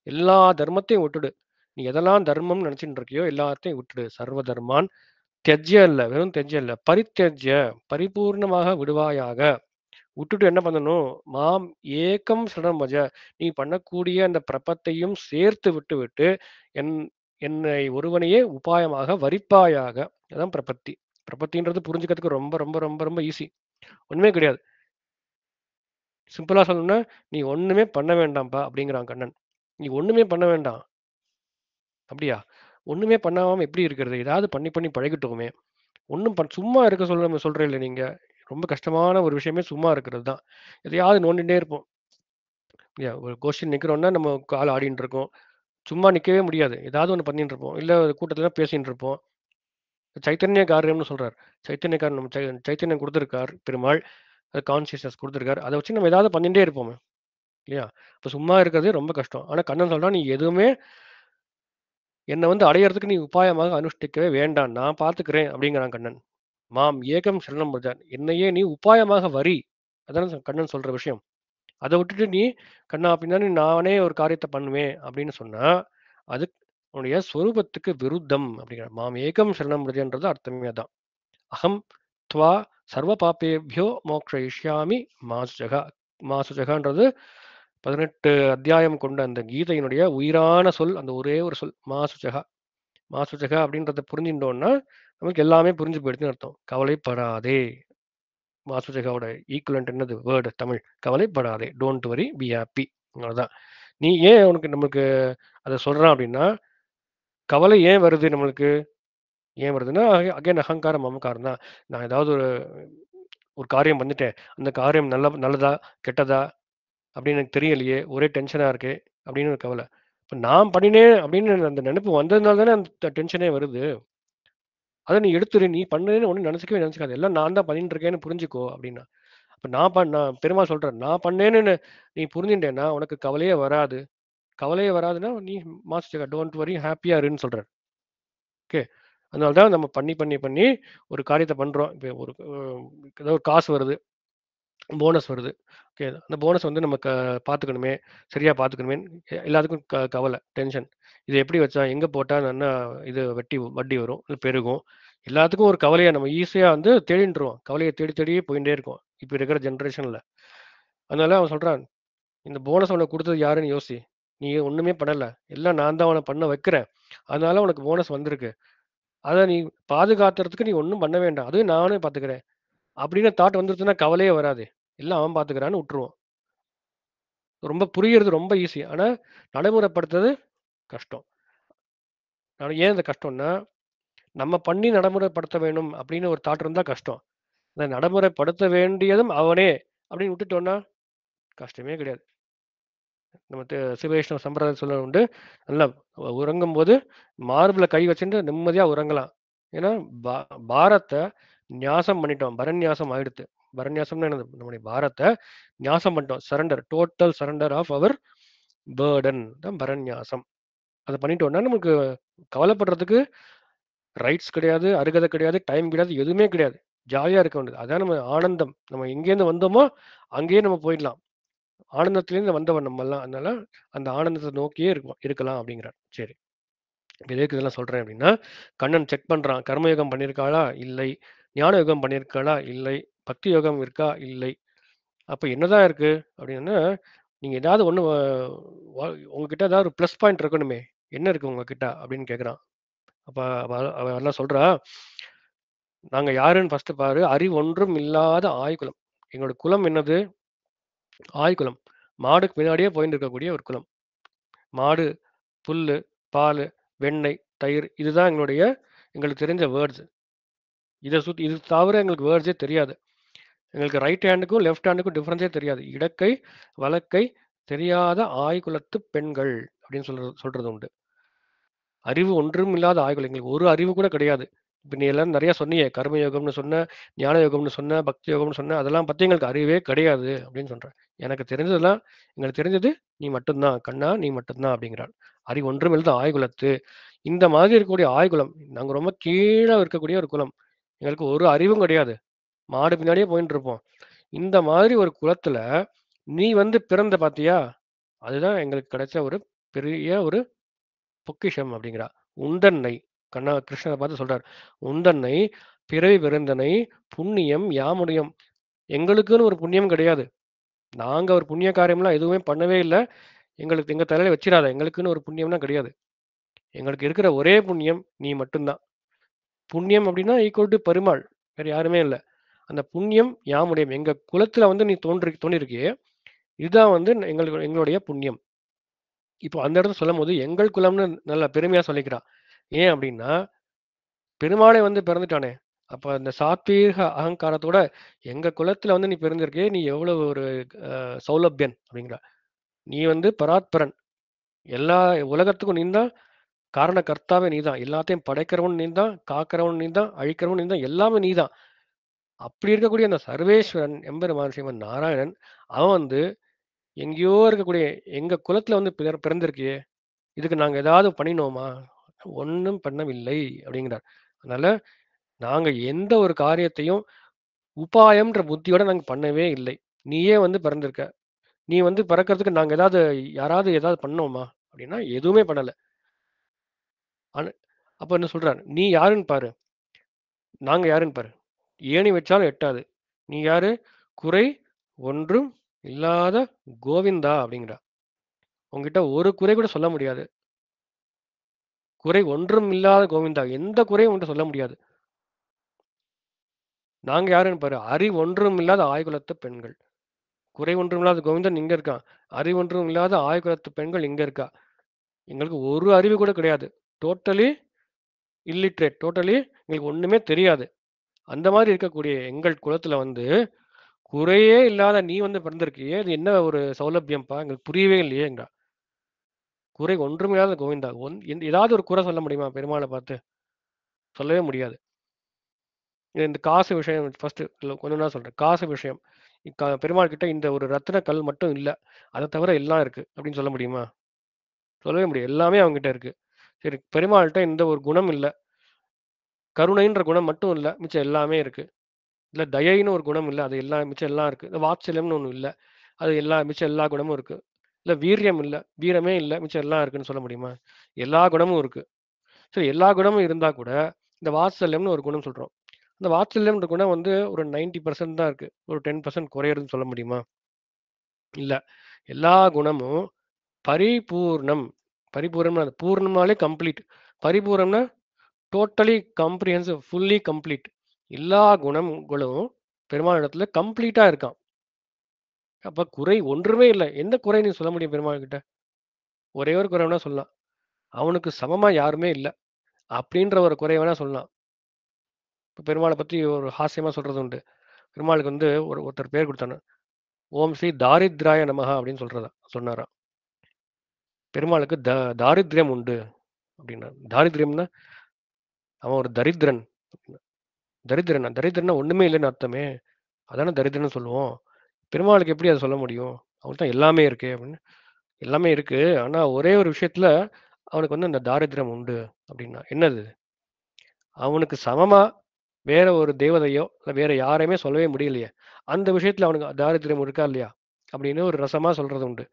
எல்லா தர்மத்தையும் விட்டுடு. நீ எதெல்லாம் தர்மம் நினைச்சிட்டு இருக்கியோ எல்லாத்தையும் விட்டுடு. சர்வ தர்மான் தெஜ்ய இல்ல, வெறும் தெஜ்ய இல்ல, பரித்தெஜ்ய, பரிபூர்ணமாக விடுவாயாக. விட்டுட்டு என்ன பண்ணணும்? மாம் ஏகம் சரணம் பஜ. நீ பண்ணக்கூடிய அந்த பிரபத்தையும் சேர்த்து விட்டு விட்டு என் என்னை ஒருவனையே உபாயமாக வரிப்பாயாக. அதான் பிரபத்தி. பிரபத்தின்றது புரிஞ்சுக்கிறதுக்கு ரொம்ப ரொம்ப ரொம்ப ரொம்ப ஈஸி. ஒண்ணுமே கிடையாது. சிம்பிளா சொல்லணும்னா, நீ ஒண்ணுமே பண்ண வேண்டாம்ப்பா அப்படிங்கிறான் கண்ணன். நீ ஒண்ணுமே பண்ண வேண்டாம். அப்படியா? ஒண்ணுமே பண்ணாம எப்படி இருக்கிறது? ஏதாவது பண்ணி பண்ணி பழகிட்டோமே. ஒண்ணும் சும்மா இருக்க சொல்றேன்ல நீங்க. ரொம்ப கஷ்டமான ஒரு விஷயமே சும்மா இருக்கிறது தான். எதையாவது நோண்டிட்டே இருப்போம். ஒரு கொஸ்டின் நிக்கிறோம்னா நம்ம கால் ஆடிட்டு இருக்கோம். சும்மா நிக்கவே முடியாது. ஏதாவது ஒண்ணு பண்ணிட்டு இருப்போம். இல்ல ஒரு கூட்டத்துல பேசிட்டு இருப்போம். சைத்தன்ய காரியம்னு சொல்றார். சைத்தன்ய காரியம் நம்ம சைத்தன்யம் குடுத்திருக்கார் பெருமாள். அது கான்ஷியஸ்னஸ் குடுத்திருக்கார். அத வச்சு நம்ம ஏதாவது பண்ணிட்டே இருப்போமே. இல்லையா? அப்ப சும்மா இருக்கிறதே ரொம்ப கஷ்டம். ஆனா கண்ணன் சொல்றான், நீ எதுவுமே என்ன வந்து அடையறதுக்கு நீ உபாயமாக அனுஷ்டிக்கவே வேண்டாம். நான் பார்த்துக்கிறேன் அப்படிங்கிறான் கண்ணன். மாம் ஏகம் சரணம் பிரஜான். என்னையே நீ உபாயமாக வரி. அதான கண்ணன் சொல்ற விஷயம். அத விட்டுட்டு நீ கண்ணா பின்னாடி நானே ஒரு காரியத்த பண்ணுவேன் அப்படின்னு சொன்னா, அது உன்னுடைய ஸ்வரூபத்துக்கு விருத்தம் அப்படிங்கிற. மாம் ஏகம் சரணம் பிரஜன்றது அர்த்தமே அதான். அகம் த்வா சர்வ பாப்பேபியோ மோக்ஷயிஷ்யாமி மாசுஜகா. மாசுஜகான்றது 18 அத்தியாயம் கொண்ட அந்த கீதையினுடைய உயிரான சொல். அந்த ஒரே ஒரு சொல் மாசுஜகா. மாசுஜகா அப்படின்றத புரிஞ்சுட்டோம்னா, நமக்கு எல்லாமே புரிஞ்சு போயிடுதுன்னு அர்த்தம். கவலைப்படாதே. மாசுஜகாவோட ஈக்குவலன்ட் என்னது வேர்டு தமிழ்? கவலைப்படாதே. Don't worry, be happy. அவ்வளவுதான். நீ ஏன் உனக்கு நமக்கு அத சொல்றான் அப்படின்னா, கவலை ஏன் வருது நம்மளுக்கு? ஏன் வருதுன்னா, அகைன் அகங்காரம், மமகாரம் தான். நான் ஏதாவது ஒரு ஒரு காரியம் பண்ணிட்டேன். அந்த காரியம் நல்லதா? கெட்டதா? அப்படின்னு எனக்கு தெரியலையே. ஒரே டென்ஷனா இருக்கு. அப்படின்னு ஒரு கவலை. இப்ப நான் பண்ணினேன் அப்படின்னு அந்த நினைப்பு வந்ததுனால தானே அந்த டென்ஷனே வருது. அத நீ எடுத்துரு. நீ பண்ணேன்னு ஒண்ணும் நினைச்சுக்கவே நினைச்சுக்காத. எல்லாம் நான் தான் பண்ணிட்டு இருக்கேன்னு புரிஞ்சுக்கோ அப்படின்னா. அப்ப நான் பெருமாள் சொல்றேன். நான் பண்ணேன்னு நீ புரிஞ்சுட்டேன்னா, உனக்கு கவலையே வராது. கவலையே வராதுன்னா, நீ மாஸ்டர் டோன்ட் வரி ஹேப்பியா இருன்னு சொல்றாரு. ஓகே. அதனால தான் நம்ம பண்ணி, பண்ணி, பண்ணி ஒரு காரியத்த பண்றோம். இப்ப ஒரு ஏதோ ஒரு காசு வருது. போனஸ் வருது. ஓகே. அந்த போனஸ் வந்து நம்ம பார்த்துக்கணுமே, சரியா பார்த்துக்கணுமேன்னு எல்லாத்துக்கும் கவலை, டென்ஷன். இத எப்படி வச்சா, எங்க போட்டா நல்லா இது வட்டி வரும், இல்ல பெருகும். எல்லாத்துக்கும் ஒரு கவலைய நம்ம ஈஸியா வந்து தேடின்றுவோம். கவலைய தேடி தேடியே போயிட்டே இருக்கோம். இப்ப இருக்கிற ஜெனரேஷன்ல. அதனால அவன் சொல்றான், இந்த போனஸ் உனக்கு குடுத்தது யாருன்னு யோசி. நீ ஒண்ணுமே பண்ணல. எல்லாம் நான் தான் உன்ன பண்ண வைக்கிறேன். அதனால உனக்கு போனஸ் வந்திருக்கு. அத நீ பாதுகாத்துறதுக்கு நீ ஒண்ணும் பண்ண வேண்டாம். அதுவும் நானே பார்த்துக்கிறேன். அப்படின்னு தாட் வந்துருச்சுன்னா கவலையே வராது. எல்லாம் அவன் பார்த்துக்கிறான்னு விட்டுருவோம். ரொம்ப புரியிறது ரொம்ப ஈஸி. ஆனா நடைமுறைப்படுத்துறது கஷ்டம். ஆனா ஏன் இது கஷ்டம்னா, நம்ம பண்ணி நடைமுறைப்படுத்த வேணும் அப்படின்னு ஒரு தாட் இருந்தா கஷ்டம். அத நடைமுறைப்படுத்த வேண்டியதும் அவனே அப்படின்னு விட்டுட்டோம்னா கஷ்டமே கிடையாது. நம்ம சிவவைஷ்ணவ சம்பிரதாயம் சொல்ல உண்டு. நல்லா உறங்கும்போது மார்புல கை வச்சுட்டு நிம்மதியா உறங்கலாம். ஏன்னா பா பாரத்த நியாசம் பண்ணிட்டோம். பரநியாசம் ஆயிடுத்து. பரநியாசம்னா என்னது? நம்முடைய பாரத்தை நியாசம் பண்ணிட்டோம். Surrender, total surrender of our burden தான் பரநியாசம். அதை பண்ணிட்டோம்னா நமக்கு கவலைப்படுறதுக்கு ரைட்ஸ் கிடையாது, அருகதை கிடையாது, டைம் கிடையாது, எதுவுமே கிடையாது. ஜாலியா இருக்க வேண்டியது. அதான் நம்ம ஆனந்தம். நம்ம எங்கேருந்து வந்தோமோ அங்கேயே நம்ம போயிடலாம். ஆனந்தத்திலேருந்து வந்தவன் நம்மலாம். அதனால அந்த ஆனந்தத்தை நோக்கியே இருக்கலாம் அப்படிங்கிறார். சரி. எதுக்கு இதெல்லாம் சொல்றேன் அப்படின்னா, கண்ணன் செக் பண்றான். கர்மயோகம் பண்ணியிருக்காளா? இல்லை. ஞான யோகம் பண்ணியிருக்காளா? இல்லை. பக்தி யோகம் இருக்கா? இல்லை. அப்ப என்னதான் இருக்கு அப்படின்னா, நீங்க ஏதாவது ஒண்ணு உங்ககிட்ட ஏதாவது ஒரு ப்ளஸ் பாயிண்ட் இருக்கணுமே. என்ன இருக்கு உங்ககிட்ட அப்படின்னு கேட்குறான். அப்ப அவ எல்லாம் சொல்றா, நாங்க யாருன்னு ஃபர்ஸ்ட் பாரு. அறிவொன்றும் இல்லாத ஆய்குலம். எங்களோட குலம் என்னது? ஆய்குலம். மாடுக்கு பின்னாடியே போயிட்டு இருக்கக்கூடிய ஒரு குலம். மாடு, புல்லு, பாலு, வெண்ணெய், தயிர் இதுதான் எங்களுக்கு தெரிஞ்ச வேர்ட்ஸ். இது தவிர எங்களுக்கு வேர்ட்ஸே தெரியாது. எங்களுக்கு ரைட் ஹேண்டுக்கும் லெஃப்ட் ஹேண்டுக்கும் டிஃபரன்ஸே தெரியாது. இடக்கை, வலக்கை தெரியாத ஆய்குலத்து பெண்கள் அப்படின்னு சொல்றது உண்டு. அறிவு ஒன்றும் இல்லாத ஆய்வுகள். எங்களுக்கு ஒரு அறிவு கூட கிடையாது. இப்ப நீ எல்லாம் நிறைய சொன்னீங்க. கர்ம யோகம்னு சொன்ன, ஞான யோகம்னு சொன்ன, பக்தி யோகம்னு சொன்ன, அதெல்லாம் பத்தி எங்களுக்கு அறிவே கிடையாது அப்படின்னு சொல்றேன். எனக்கு தெரிஞ்சதெல்லாம் எங்களுக்கு தெரிஞ்சது நீ மட்டும்தான் கண்ணா, நீ மட்டும்தான் அப்படிங்கிறான். அறிவு ஒன்றும் இல்லாத ஆய்குலத்து. இந்த மாதிரி இருக்கக்கூடிய ஆய்குலம், நாங்க ரொம்ப கீழே இருக்கக்கூடிய ஒரு குலம். எங்களுக்கு ஒரு அறிவும் கிடையாது. மாடு பின்னாடியே போயிட்டு இருப்போம். இந்த மாதிரி ஒரு குலத்துல நீ வந்து பிறந்த பாத்தியா? அதுதான் எங்களுக்கு கிடைச்ச ஒரு பெரிய ஒரு பொக்கிஷம் அப்படிங்கிறா. உந்தன்னை கிருஷ்ணரை பார்த்து சொல்றார். உந்தன்னை பிறவி பெருந்தனை புண்ணியம் யாமுடையும். எங்களுக்குன்னு ஒரு புண்ணியம் கிடையாது. நாங்க ஒரு புண்ணிய காரியம்லாம் எதுவுமே பண்ணவே இல்லை. எங்க தலையில வச்சிடாத. எங்களுக்குன்னு ஒரு புண்ணியம்லாம் கிடையாது. எங்களுக்கு இருக்கிற ஒரே புண்ணியம் நீ மட்டும்தான். புண்ணியம் அப்படின்னா ஈக்குவல் டு பெருமாள். வேற யாருமே இல்லை. அந்த புண்ணியம் யாமுடையும். எங்க குலத்துல வந்து நீ தோன்றிருக்கியே, இதுதான் வந்து எங்களுடைய புண்ணியம். இப்போ அந்த இடத்துல சொல்லும் போது எங்கள் குலம்னு நல்ல பெருமையா சொல்லிக்கிறா. ஏன் அப்படின்னா பெருமாளே வந்து பிறந்துட்டானே. அப்ப அந்த சாத்வீக அகங்காரத்தோட எங்க குலத்துல வந்து நீ பிறந்திருக்கே, நீ எவ்வளவு ஒரு சௌலபியன் அப்படிங்கிற. நீ வந்து பராத்பரன். எல்லா உலகத்துக்கும் நீதான் காரண கர்த்தாவே நீதான். எல்லாத்தையும் படைக்கிறவன் நீதான், காக்கிறவன் நீதான், அழிக்கிறவன் நீதான், எல்லாமே நீதான். அப்படி இருக்கக்கூடிய அந்த சர்வேஸ்வரன் எம்பெருமான் ஸ்ரீமன் நாராயணன், அவன் வந்து எங்கேயோ இருக்கக்கூடிய எங்க குலத்துல வந்து பிறந்திருக்கியே, இதுக்கு நாங்க ஏதாவது பண்ணினோமா? ஒண்ணும் பண்ணவில்லை அப்படிங்கிறார். அதனால நாங்க எந்த ஒரு காரியத்தையும் உபாயம்ன்ற புத்தியோட நாங்க பண்ணவே இல்லை. நீயே வந்து பிறந்திருக்க. நீ வந்து பிறக்கறதுக்கு நாங்க யாராவது ஏதாவது பண்ணோமா? அப்படின்னா எதுவுமே பண்ணல. ஆனா அப்ப என்ன சொல்றார்? நீ யாருன்னு பாரு. நாங்க யாருன்னு பாரு. ஏணி வச்சாலும் எட்டாது. நீ யாரு? குறை ஒன்றும் இல்லாத கோவிந்தா அப்படிங்கிறா. உன்கிட்ட ஒரு குறை கூட சொல்ல முடியாது. குறை ஒன்றும் இல்லாத கோவிந்தா. எந்த குறையும் உன்கிட்ட சொல்ல முடியாது. நாங்க யாருன்னு பாரு. ஒன்றும் இல்லாத ஆய்குலத்து பெண்கள். குறை ஒன்றும் இல்லாத கோவிந்தன் இங்க இருக்கான். ஒன்றும் இல்லாத ஆய்குலத்து பெண்கள் இங்க இருக்கா. எங்களுக்கு ஒரு அறிவு கூட கிடையாது. Totally illiterate. டோட்டலி எங்களுக்கு ஒண்ணுமே தெரியாது. அந்த மாதிரி இருக்கக்கூடிய எங்கள் குலத்துல வந்து குறையே இல்லாத நீ வந்து பிறந்திருக்கியே, இது என்ன ஒரு சௌலபியம்பா? எங்களுக்கு புரியவே இல்லையேங்கிறா. குறை ஒன்றுமில்லாத கோவிந்தா. ஏதாவது ஒரு குறை சொல்ல முடியுமா பெருமாளை பார்த்து? சொல்லவே முடியாது. இந்த காசு விஷயம் ஃபர்ஸ்ட் கொஞ்சம் தான் சொல்றேன். காசு விஷயம். பெருமாள் கிட்ட இந்த ஒரு ரத்தின கல் மட்டும் இல்ல. அதை தவிர எல்லாம் இருக்கு அப்படின்னு சொல்ல முடியுமா? சொல்லவே முடியாது. எல்லாமே அவங்ககிட்ட இருக்கு. சரி, பெருமாள்கிட்ட இந்த ஒரு குணம் இல்ல. கருணைன்ற குணம் மட்டும் இல்ல. மிச்சம் எல்லாமே இருக்கு. இல்ல தயைன்னு ஒரு குணம் இல்ல. அது எல்லாம் மிச்சம் எல்லாம் இருக்கு. இந்த வாத்சல்யம்னு ஒண்ணு இல்ல. அது மிச்சம் எல்லா குணமும் இருக்கு. இல்ல வீரியம் இல்ல. வீரமே இல்ல. மிச்சம் எல்லாம் இருக்குன்னு சொல்ல முடியுமா? எல்லா குணமும் இருக்கு. சரி, எல்லா குணமும் இருந்தா கூட இந்த வாத்சல்யம்னு ஒரு குணம் சொல்றோம். அந்த வாத்சல்யம்ன்ற குணம் வந்து ஒரு 90% தான் இருக்கு. ஒரு 10% குறையுதுன்னு சொல்ல முடியுமா? இல்ல. எல்லா குணமும் பரிபூர்ணம். பரிபூர்ணம்னா பூர்ணமாலே கம்ப்ளீட். பரிபூர்ணம்னா டோட்டலி காம்ப்ரிஹென்சிவ், ஃபுல்லி கம்ப்ளீட். எல்லா குணங்களும் பெருமாள் இடத்துல கம்ப்ளீட்டா இருக்கான். அப்ப குறை ஒன்றுமே இல்ல. எந்த குறை நீ சொல்ல முடியும் பெருமாள் கிட்ட? ஒரே ஒரு குறை வேணா சொல்லலாம். அவனுக்கு சமமா யாருமே இல்ல. அப்படின்ற ஒரு குறை வேணா சொல்லலாம். இப்ப பெருமாளை பத்தி ஒரு ஹாஸ்யமா சொல்றது உண்டு. பெருமாளுக்கு வந்து ஒருத்தர் பேர் கொடுத்தானு. ஓம் ஸ்ரீ தாரித்ராய நமஹ அப்படின்னு சொன்னாராம். பெருமாளுக்கு தாரித்ரியம் உண்டு அப்படின்னா. தாரித்ரியம்னா அவன் ஒரு தரித்திரன். தரித்திரனா ஒண்ணுமே இல்லைன்னு அர்த்தமே. அதானே தரித்திரம்னு சொல்லுவோம். பெருமாளுக்கு எப்படி அத சொல்ல முடியும்? அவருக்கு தான் எல்லாமே இருக்கே அப்படின்னு. எல்லாமே இருக்கு. ஆனா ஒரே ஒரு விஷயத்துல அவனுக்கு வந்து அந்த தாரித்திரம் உண்டு அப்படின்னா. என்னது? அவனுக்கு சமமா வேற ஒரு தேவதையோ, இல்ல வேற யாரையுமே சொல்லவே முடியலையே. அந்த விஷயத்துல அவனுக்கு தாரித்திரம் இருக்கா இல்லையா? அப்படின்னு ஒரு ரசமா சொல்றது உண்டு.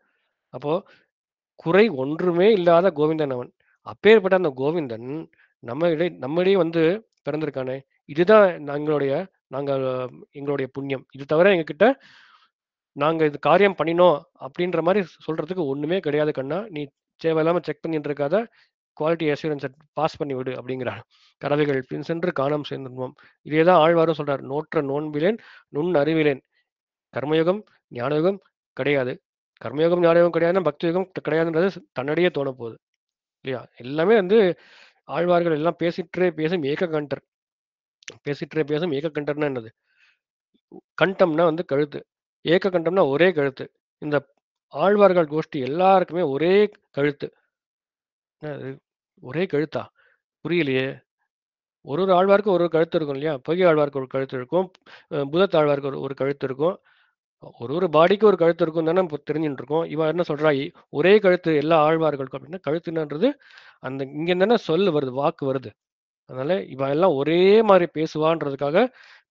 அப்போ குறை ஒன்றுமே இல்லாத கோவிந்தன் அவன். அப்பேற்பட்ட அந்த கோவிந்தன் நம்மிடையே வந்து பிறந்திருக்கானே! இதுதான் நாங்க எங்களுடைய புண்ணியம். இது தவிர எங்ககிட்ட நாங்க இது காரியம் பண்ணினோம் அப்படின்ற மாரி சொல்றதுக்கு ஒண்ணுமே கிடையாது கண்ணா. நீ தேவையில்லாம செக் பண்ணிட்டு இருக்காத. குவாலிட்டி அஷ்யூரன்ஸ பாஸ் பண்ணி விடு அப்படிங்கிறார். கறவைகள் பின் சென்று காணாம சேர்ந்துடுவோம். இதே தான் ஆழ்வாரும் சொல்றார். நோற்ற நோன்பிலேன் நுண் அறிவிலேன். கர்மயுகம், ஞானயுகம் கிடையாது. கர்மயுகம், ஞானயுகம் கிடையாதுன்னா பக்தி யுகம் கிடையாதுன்றது தன்னடியே தோண போகுது. இல்லையா? எல்லாமே வந்து ஆழ்வார்கள் எல்லாம் பேசிற்றே பேசும் ஏககண்டர். பேசிற்றே பேசும் ஏககண்டர்னா என்னது? கண்டம்னா வந்து கழுத்து. ஏககண்டம்னா ஒரே கழுத்து. இந்த ஆழ்வார்கள் கோஷ்டி எல்லாருக்குமே ஒரே கழுத்து. என்னது? ஒரே கழுத்தா? புரியலையே! ஒரு ஒரு ஆழ்வாருக்கு ஒரு ஒரு கழுத்து இருக்கும் இல்லையா? பொய்கை ஆழ்வாருக்கு ஒரு கழுத்து இருக்கும். பூதத்தாழ்வாருக்கு ஒரு ஒரு கழுத்து இருக்கும். ஒரு ஒரு பாடிக்கு ஒரு கழுத்து இருக்கும் தானே இப்போ தெரிஞ்சுட்டு இருக்கோம். இவ என்ன சொல்றா? ஒரே கழுத்து எல்லா ஆழ்வார்களுக்கும் அப்படின்னா கழுத்து என்னன்றது அந்த இங்க தானே சொல் வருது, வாக்கு வருது. அதனால இவ எல்லாம் ஒரே மாரி பேசுவான்றதுக்காக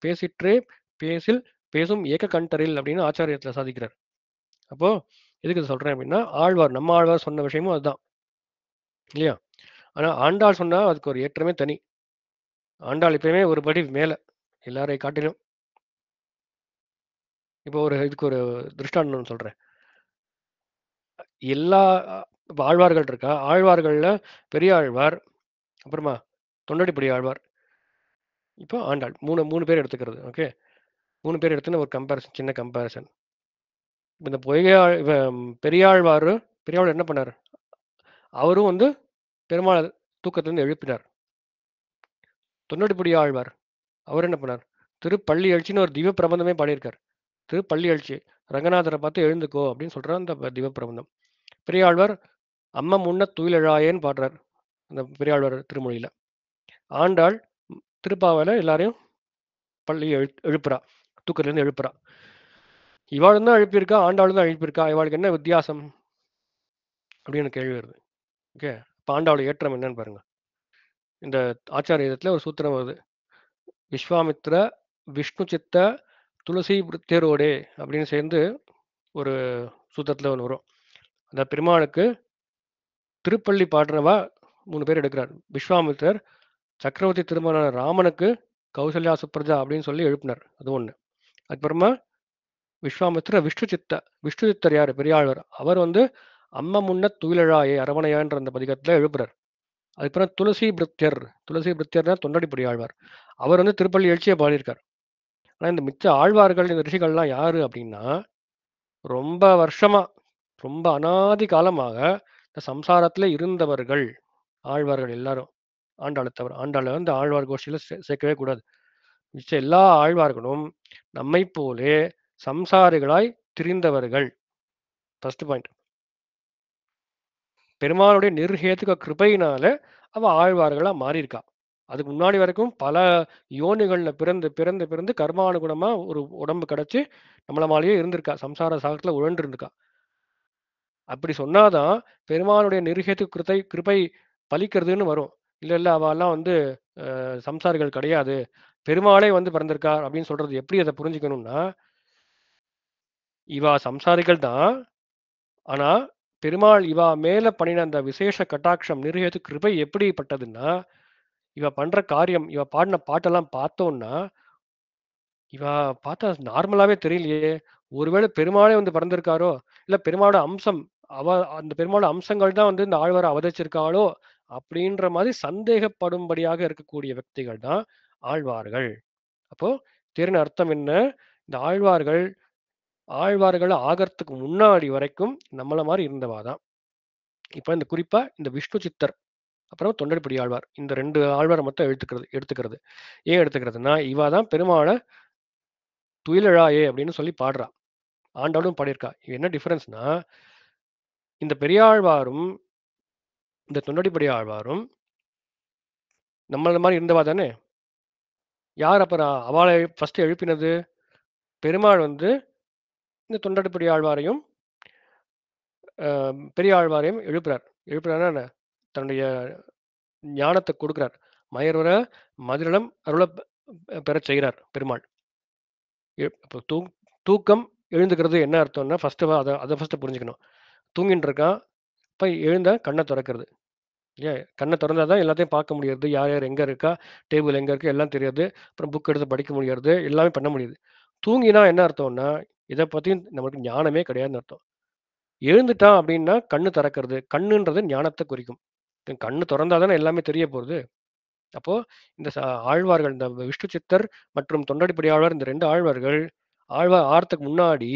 பேசிற்றே பேசில் பேசும் ஏக கண்டரில் அப்படின்னு ஆச்சாரியத்துல சாதிக்கிறார். அப்போ எதுக்கு இத சொல்றேன் அப்படின்னா, நம்ம ஆழ்வார் சொன்ன விஷயமும் அதுதான். இல்லையா? ஆனா ஆண்டாள் சொன்னா அதுக்கு ஒரு ஏற்றமே தனி. ஆண்டாள் எப்பயுமே ஒரு படி மேல. எல்லாரை காட்டிலும். இப்போ இதுக்கு ஒரு திருஷ்டாந்தம் சொல்றேன். எல்லா இப்ப ஆழ்வார்கள் இருக்கா. ஆழ்வார்கள்ல பெரிய ஆழ்வார், அப்புறமா தொண்டடிப்படி ஆழ்வார், இப்போ ஆண்டாள். 3 பேர் எடுத்துக்கிறது. ஓகே. 3 பேர் எடுத்துன்னு ஒரு கம்பேரிசன் சின்ன கம்பேரிசன். இந்த பொய்கை பெரியாழ்வார் என்ன பண்ணாரு? அவரும் வந்து பெருமாள தூக்கத்திலிருந்து எழுப்பினார். தொண்டடிப்படி ஆழ்வார் அவர் என்ன பண்ணார்? திருப்பள்ளி எழுச்சின்னு ஒரு திவ்ய பிரபந்தமே பாடியிருக்கார். திருப்பள்ளி எழுச்சி. ரங்கநாதரை பார்த்து எழுந்துக்கோ அப்படின்னு சொல்றார் அந்த திவ்ய பிரபந்தம். பெரியாழ்வார் அம்ம முன்ன துயிலெழாயேன்னு பாடுறார். அந்த பெரியாழ்வார் திருமொழியில. ஆண்டாள் திருப்பாவையில எல்லாரையும் பள்ளி எழுப்புறா. தூக்கத்திலிருந்து எழுப்புறா. இவாளும் தான் எழுப்பியிருக்கா, ஆண்டாளும் தான் எழுப்பியிருக்கா. இவாளுக்கு என்ன வித்தியாசம்? அப்படின்னு கேள்வி வருது. ஓகே. இப்ப ஆண்டாளுடைய ஏற்றம் என்னன்னு பாருங்க. இந்த ஆச்சாரியத்துல ஒரு சூத்திரம் வருது. விஸ்வாமித்ர, விஷ்ணு சித்த, துளசி விருத்தியரோடே அப்படின்னு சேர்ந்து ஒரு சூத்திரத்துல ஒன்று வரும். அந்த பெருமாளுக்கு திருப்பள்ளி பாடுறவா 3 பேர் எடுக்கிறார். விஸ்வாமித்திரர் சக்கரவர்த்தி திருமகனான ராமனுக்கு கௌசல்யா சுப்ரஜா அப்படின்னு சொல்லி எழுப்பினார். அது ஒண்ணு. அதுக்கப்புறமா விஸ்வாமித்திர விஷ்ணு சித்தர் யாரு? பெரியாழ்வார். அவர் வந்து அம்ம முன்ன துயிலழாயே அரவணையான்ற அந்த பதிகத்துல எழுப்புறார். அதுக்கப்புறம் துளசி பிருத்தியர்னா தொண்டடிப்படி ஆழ்வார். அவர் வந்து திருப்பள்ளி எழுச்சியை பாடியிருக்கார். ஆனா இந்த மிச்ச ஆழ்வார்கள் இந்த ரிஷிகள்லாம் யாரு அப்படின்னா ரொம்ப வருஷமா ரொம்ப அனாதி காலமாக இந்த சம்சாரத்துல இருந்தவர்கள் ஆழ்வார்கள் எல்லாரும். ஆண்டாளை தவிர ஆண்டாளை வந்து ஆழ்வார் கோஷ்டியில சேர்க்கவே கூடாது. மிச்ச எல்லா ஆழ்வார்களும் நம்மை போலே சம்சாரிகளாய் திரிந்தவர்கள். First point. பெருமாளுடைய நிர்ஹேதுக கிருபையினால அவ ஆழ்வார்களா மாறியிருக்கா. அதுக்கு முன்னாடி வரைக்கும் பல யோனிகள்ல பிறந்து பிறந்து பிறந்து கர்மானுகுணமா ஒரு உடம்பு கிடைச்சு நம்மள மாதிரியே இருந்திருக்கா. சம்சார சாகத்துல உழன்று இருந்திருக்கா. அப்படி சொன்னாதான் பெருமாளுடைய நிர்ஹேது கிருபை பலிக்கிறதுன்னு வரும். இல்ல இல்ல அவெல்லாம் வந்து சம்சாரிகள் கிடையாது. பெருமாளே வந்து பிறந்திருக்கார் அப்படின்னு சொல்றது எப்படி அதை புரிஞ்சுக்கணும்னா, இவா சம்சாரிகள் தான். ஆனா பெருமாள் இவா மேல பண்ணின அந்த விசேஷ கட்டாட்சம் நிர்ஹேது கிருபை எப்படிப்பட்டதுன்னா, இவ பண்ற காரியம், இவ பாடின பாட்டெல்லாம் பார்த்தோம்னா, இவ பார்த்தா நார்மலாவே தெரியலையே. ஒருவேளை பெருமாளே வந்து பிறந்திருக்காரோ, இல்ல பெருமாளோட அம்சம், அந்த பெருமாளோட அம்சங்கள் தான் வந்து இந்த ஆழ்வாரை அவதரிச்சிருக்காளோ, அப்படின்ற மாதிரி சந்தேகப்படும்படியாக இருக்கக்கூடிய వ్యక్తిகள் தான் ஆழ்வார்கள். அப்போ தேரின் அர்த்தம் என்ன? இந்த ஆழ்வார்கள் ஆகறதுக்கு முன்னாடி வரைக்கும் நம்மள மாதிரி இருந்தவா தான். இப்ப இந்த குறிப்பா இந்த விஷ்ணு சித்தர், அப்புறம் தொண்டர்படி ஆழ்வார். இந்த 2 ஆழ்வாரை மட்டும் எடுத்துக்கிறது. ஏன் எடுத்துக்கிறதுன்னா, இவ தான் பெருமாள துயிலழாயே அப்படின்னு சொல்லி பாடுறா. ஆண்டாளும் பாடியிருக்கா. இது என்ன டிஃபரன்ஸ்னா, இந்த பெரியாழ்வாரும், இந்த தொண்டடிப்படி ஆழ்வாரும் நம்மள மாரி இருந்தவா தானே? யார் அப்புறம் அவளை ஃபர்ஸ்ட் எழுப்பினது? பெருமாள் வந்து இந்த தொண்டடிப்படி ஆழ்வாரையும் பெரிய ஆழ்வாரையும் எழுப்புறார். எழுப்புறாருன்னா என்ன? தன்னுடைய ஞானத்தை கொடுக்கிறார். மயர்வர மதிநலம் அருளப் பெறச் செய்கிறார் பெருமாள். இப்போ தூக்கம் எழுந்துக்கிறது என்ன அர்த்தம்னா ஃபர்ஸ்ட் அதை ஃபர்ஸ்ட் புரிஞ்சுக்கணும். தூங்கிட்டு இருக்கான், இப்போ எழுந்த கண்ணை திறக்கிறது. ஏன் கண்ணை திறந்தா தான் எல்லாத்தையும் பார்க்க முடியுது, யார் யார் எங்கே இருக்கா, டேபிள் எங்கே இருக்குது எல்லாம் தெரியுது, அப்புறம் புக் எடுத்து படிக்க முடியாது, எல்லாமே பண்ண முடியுது. தூங்கினா என்ன அர்த்தம்னா இதை பற்றி நமக்கு ஞானமே கிடையாதுன்னு அர்த்தம். எழுந்துட்டான் அப்படின்னா கண்ணு திறக்கிறது, கண்ணுன்றது ஞானத்தை குறிக்கும். கண்ணு திறந்தா தானே எல்லாமே தெரிய போகுது. அப்போ இந்த ஆழ்வார்கள், இந்த விஷ்ணு சித்தர் மற்றும் தொண்டடிப்படி ஆழ்வார், இந்த 2 ஆழ்வார்கள் ஆழ்வார் ஆறத்துக்கு முன்னாடி